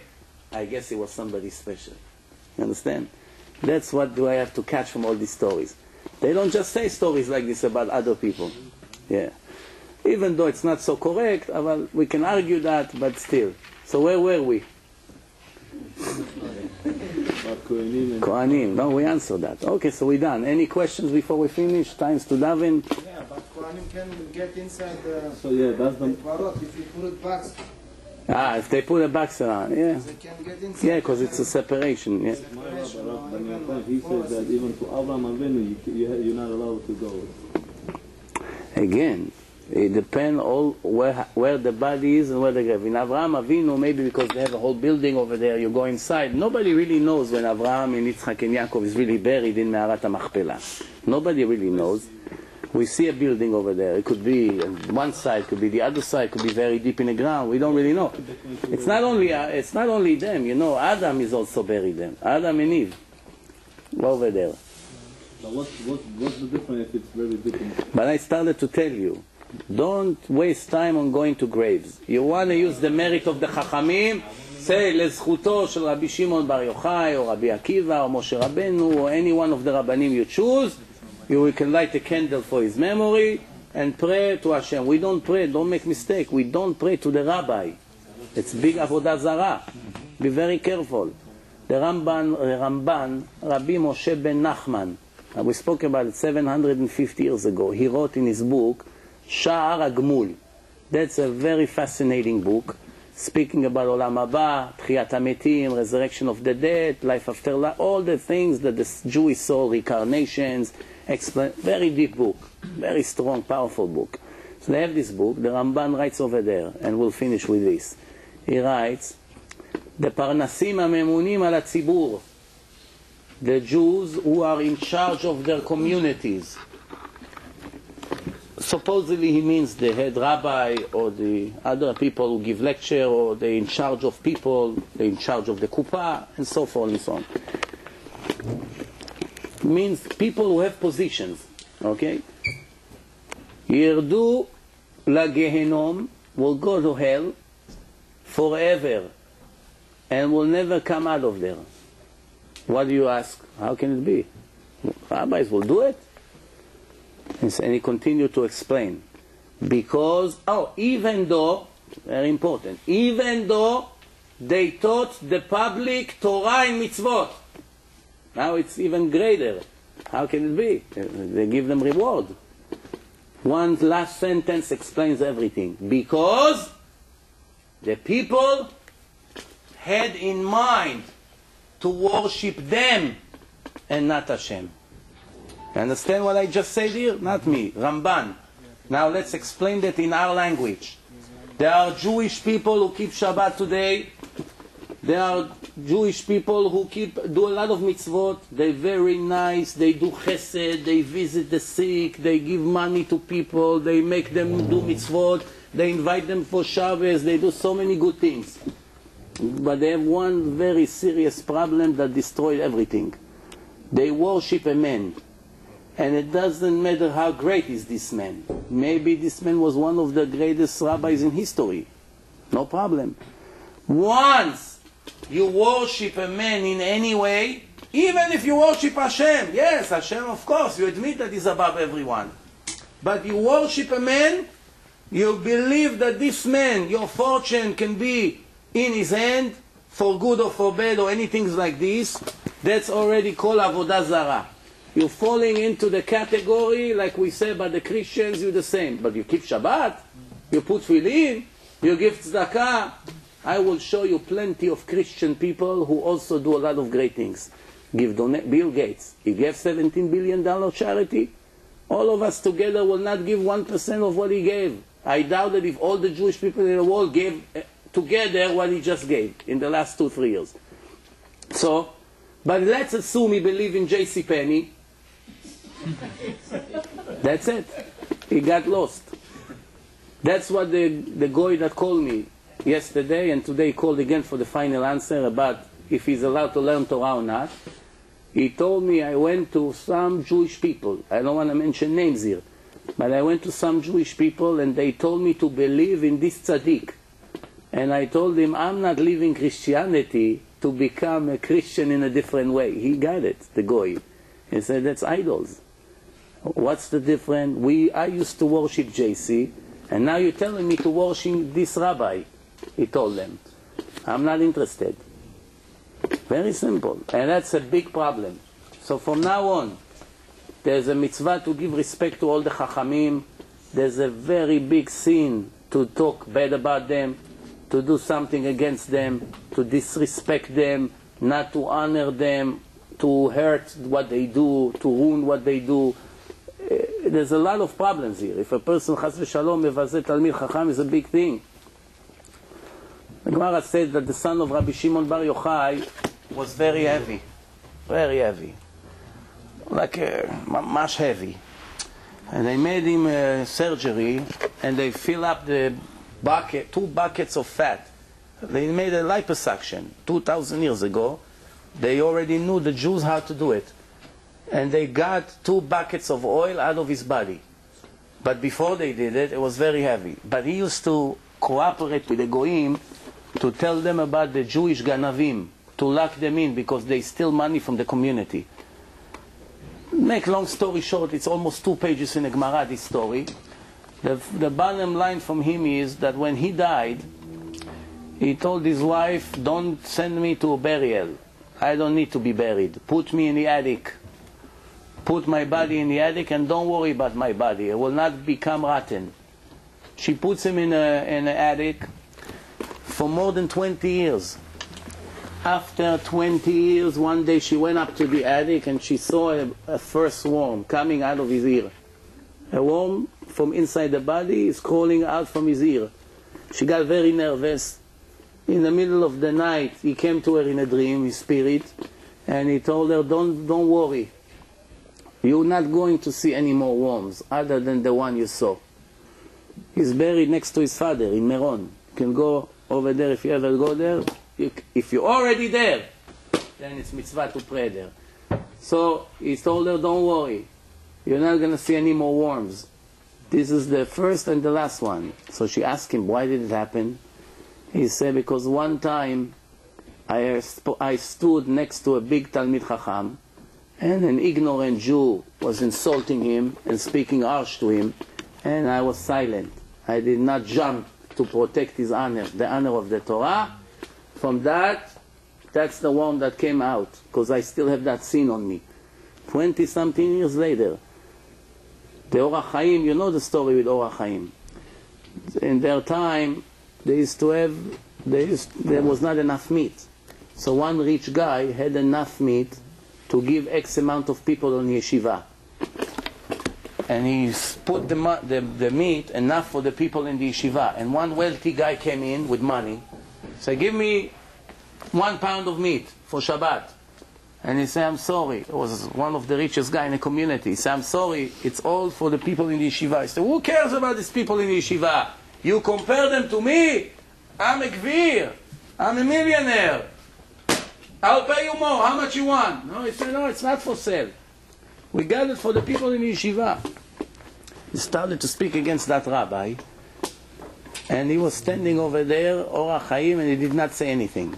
I guess he was somebody special. You understand? That's what do I have to catch from all these stories. They don't just say stories like this about other people. Yeah. Even though it's not so correct, well, we can argue that, but still. So where were we? Kohanim. No, we answered that. Okay, so we're done. Any questions before we finish? Times to Davin? Yeah, but Kohanim can get inside the... So yeah, that's the... Parot if you put it back. If they put a box around, yeah. They can get inside. Yeah, because it's a separation, yeah. He said that even to Abraham Avinu, you're not allowed to go. Again, it depends all where the body is and where the grave. In Avraham Avinu, maybe because they have a whole building over there, you go inside. Nobody really knows when Avraham and Yitzchak and Yaakov is really buried in Me'arat HaMachpelah. Nobody really knows. We see a building over there. It could be one side, could be the other side, could be very deep in the ground. We don't really know. It's not only them. You know, Adam is also buried there. Adam and Eve, over there. But what's the difference if it's very different? But I started to tell you, Don't waste time on going to graves. You want to use the merit of the Chachamim, say, לזכותו של רבי שמעון בר יוחאי, or Rabbi Akiva, or Moshe Rabbeinu, or any one of the Rabbanim you choose. You can light a candle for his memory and pray to Hashem. We don't pray, don't make mistake, we don't pray to the Rabbi. It's big avodah zarah. Be very careful. The Ramban, Rabbi Moshe ben Nachman, we spoke about it 750 years ago. He wrote in his book, Sha'ar HaGmul. That's a very fascinating book, speaking about Olam Haba, Tchiyat HaMetim, resurrection of the dead, life after life, all the things that the Jewish soul, reincarnations, explain. Very deep book, very strong, powerful book. So they have this book, the Ramban writes over there, and we'll finish with this. He writes, the Parnasim HaMemunim al HaTzibur, the Jews who are in charge of their communities. Supposedly he means the head rabbi or the other people who give lecture, or they're in charge of people, they're in charge of the kuppah, and so forth and so on. Means people who have positions, okay? Yirdu la Gehenom, will go to hell forever and will never come out of there. What do you ask? How can it be? Rabbis will do it? And he continued to explain. Because, even though, very important, even though they taught the public Torah and mitzvot, now it's even greater. How can it be? They give them reward. One last sentence explains everything. Because the people had in mind to worship them and not Hashem. You understand what I just said here? Not me, Ramban. Now let's explain that in our language. There are Jewish people who keep Shabbat today. There are Jewish people who do a lot of mitzvot. They're very nice. They do chesed. They visit the sick. They give money to people. They make them do mitzvot. They invite them for Shabbos. They do so many good things. But they have one very serious problem that destroyed everything. They worship a man. And it doesn't matter how great is this man. Maybe this man was one of the greatest rabbis in history. No problem. Once you worship a man in any way, even if you worship Hashem, yes, Hashem, of course, you admit that he's above everyone. But you worship a man, you believe that this man, your fortune can be in his hand, for good or for bad or anything like this, that's already called avodah zarah. You're falling into the category, like we say about the Christians, you're the same. But you keep Shabbat, you put tefillin, you give tzedakah. I will show you plenty of Christian people who also do a lot of great things. Bill Gates, he gave $17 billion charity. All of us together will not give 1% of what he gave. I doubt that if all the Jewish people in the world gave together what he just gave in the last 2-3 years. So, but let's assume he believed in J.C. Penney. That's it. He got lost. That's what the guy that called me yesterday and today called again for the final answer about if he's allowed to learn Torah or not. He told me, I went to some Jewish people. I don't want to mention names here. But I went to some Jewish people and they told me to believe in this tzaddik. And I told him, I'm not leaving Christianity to become a Christian in a different way. He got it, the goy. He said, that's idols. What's the difference? I used to worship JC, and now you're telling me to worship this rabbi. He told them. I'm not interested. Very simple. And that's a big problem. So from now on, there's a mitzvah to give respect to all the chachamim. There's a very big sin to talk bad about them, to do something against them, to disrespect them, not to honor them, to hurt what they do, to ruin what they do. There's a lot of problems here. If a person, chas v'shalom, mevazeh talmid chacham, is a big thing. The Gemara said that the son of Rabbi Shimon bar Yochai was very heavy. Very heavy. Like much heavy. And they made him surgery, and they fill up the bucket, 2 buckets of fat. They made a liposuction 2,000 years ago. They already knew, the Jews, how to do it. And they got 2 buckets of oil out of his body. But before they did it, it was very heavy. But he used to cooperate with the Goyim to tell them about the Jewish Ganavim, to lock them in because they steal money from the community. Make long story short, it's almost 2 pages in the Gemara, this story. The bottom line from him is that when he died, he told his wife, don't send me to a burial. I don't need to be buried. Put me in the attic. Put my body in the attic and don't worry about my body. It will not become rotten. She puts him in an attic for more than 20 years. After 20 years, one day she went up to the attic and she saw a first worm coming out of his ear. A worm from inside the body is crawling out from his ear. She got very nervous. In the middle of the night, he came to her in a dream, his spirit, and he told her, don't worry. You're not going to see any more worms other than the one you saw. He's buried next to his father in Meron. You can go over there if you ever go there. If you're already there, then it's mitzvah to pray there. So he told her, don't worry. You're not going to see any more worms. This is the first and the last one. So she asked him, why did it happen? He said, because one time I stood next to a big Talmid Chacham, and an ignorant Jew was insulting him and speaking harsh to him, and I was silent. I did not jump to protect his honor, the honor of the Torah. From that's the one that came out, because I still have that sin on me. 20-something years later, the Orach Chaim, you know the story with Orach Chaim. In their time, there was not enough meat. So one rich guy had enough meat to give X amount of people on yeshiva. And he put the meat enough for the people in the yeshiva. And one wealthy guy came in with money. Said, give me 1 pound of meat for Shabbat. And he said, I'm sorry. It was one of the richest guy in the community. He said, I'm sorry, it's all for the people in the yeshiva. He said, who cares about these people in the yeshiva? You compare them to me? I'm a gvir. I'm a millionaire. I'll pay you more. How much you want? No, he said, no, it's not for sale. We got it for the people in the yeshiva. He started to speak against that rabbi. And he was standing over there, Orach Chaim, and he did not say anything.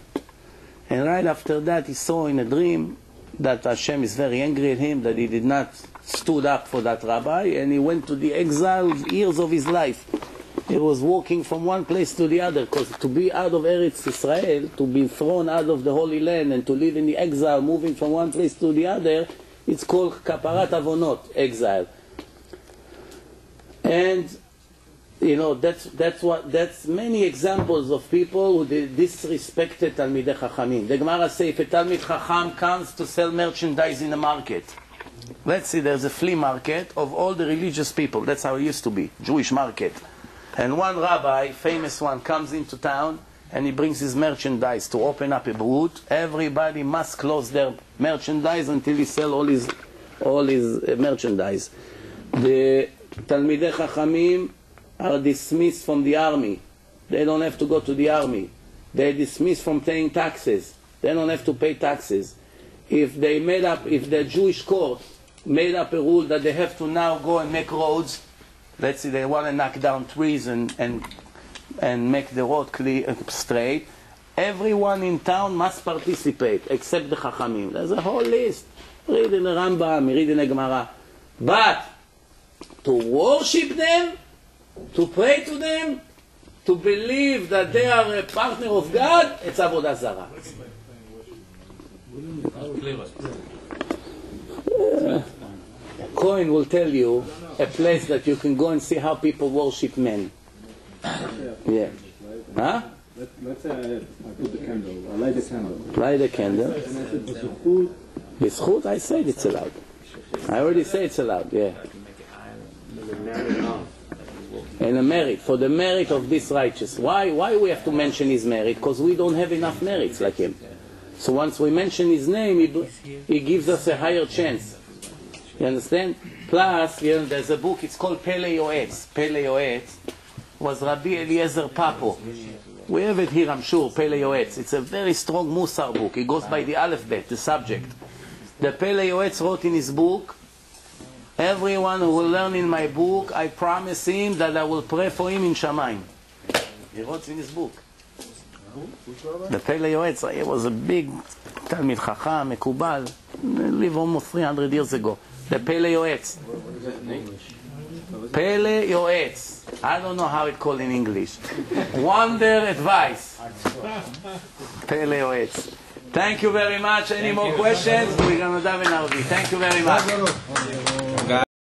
And right after that, he saw in a dream that Hashem is very angry at him, that he did not stood up for that rabbi, and he went to the exile years of his life. He was walking from one place to the other, because to be out of Eretz Israel, to be thrown out of the Holy Land, and to live in the exile, moving from one place to the other, it's called Kaparat Avonot, exile. And you know, that's many examples of people who disrespected Talmidei Chachamim. The Gemara says, if a Talmid Chacham comes to sell merchandise in the market, let's see, there's a flea market of all the religious people. That's how it used to be, Jewish market. And one rabbi, famous one, comes into town and he brings his merchandise to open up a booth. Everybody must close their merchandise until he sells all his merchandise. The Talmidei Chachamim are dismissed from the army. They don't have to go to the army. They're dismissed from paying taxes. They don't have to pay taxes. If the Jewish court made up a rule that they have to now go and make roads, let's say they want to knock down trees and make the road clear, straight, everyone in town must participate except the Chachamim. There's a whole list. Read in the Rambam, read in the Gemara. But to worship them, to pray to them, to believe that they are a partner of God, it's Avodah Zarah. Cohen will tell you a place that you can go and see how people worship men. Yeah. Huh? Let's say I put the candle, I light the candle. Light the candle. And I said, B'zchut, I said it's allowed. I already said it's allowed, yeah. And a merit, for the merit of this righteous. Why we have to mention his merit? Because we don't have enough merits like him. So once we mention his name, he gives us a higher chance. You understand? Plus, there's a book, it's called Pele Yoetz. Pele Yoetz was Rabbi Eliezer Papo. We have it here, I'm sure, Pele Yoetz. It's a very strong Musar book. It goes by the Aleph Bet, the subject. The Pele Yoetz wrote in his book Everyone who will learn in my book, I promise him that I will pray for him in Shamayim. He wrote in his book. The Pele Yoetz, he was a big Talmid Chacham, Mekubal, lived almost 300 years ago. The Pele Yoetz. What is that in English? Pele Yoetz. I don't know how it's called in English. Wonder Advice. Pele Yoetz. Thank you very much. Any more questions? We're going to dive in Arabic. Thank you very much.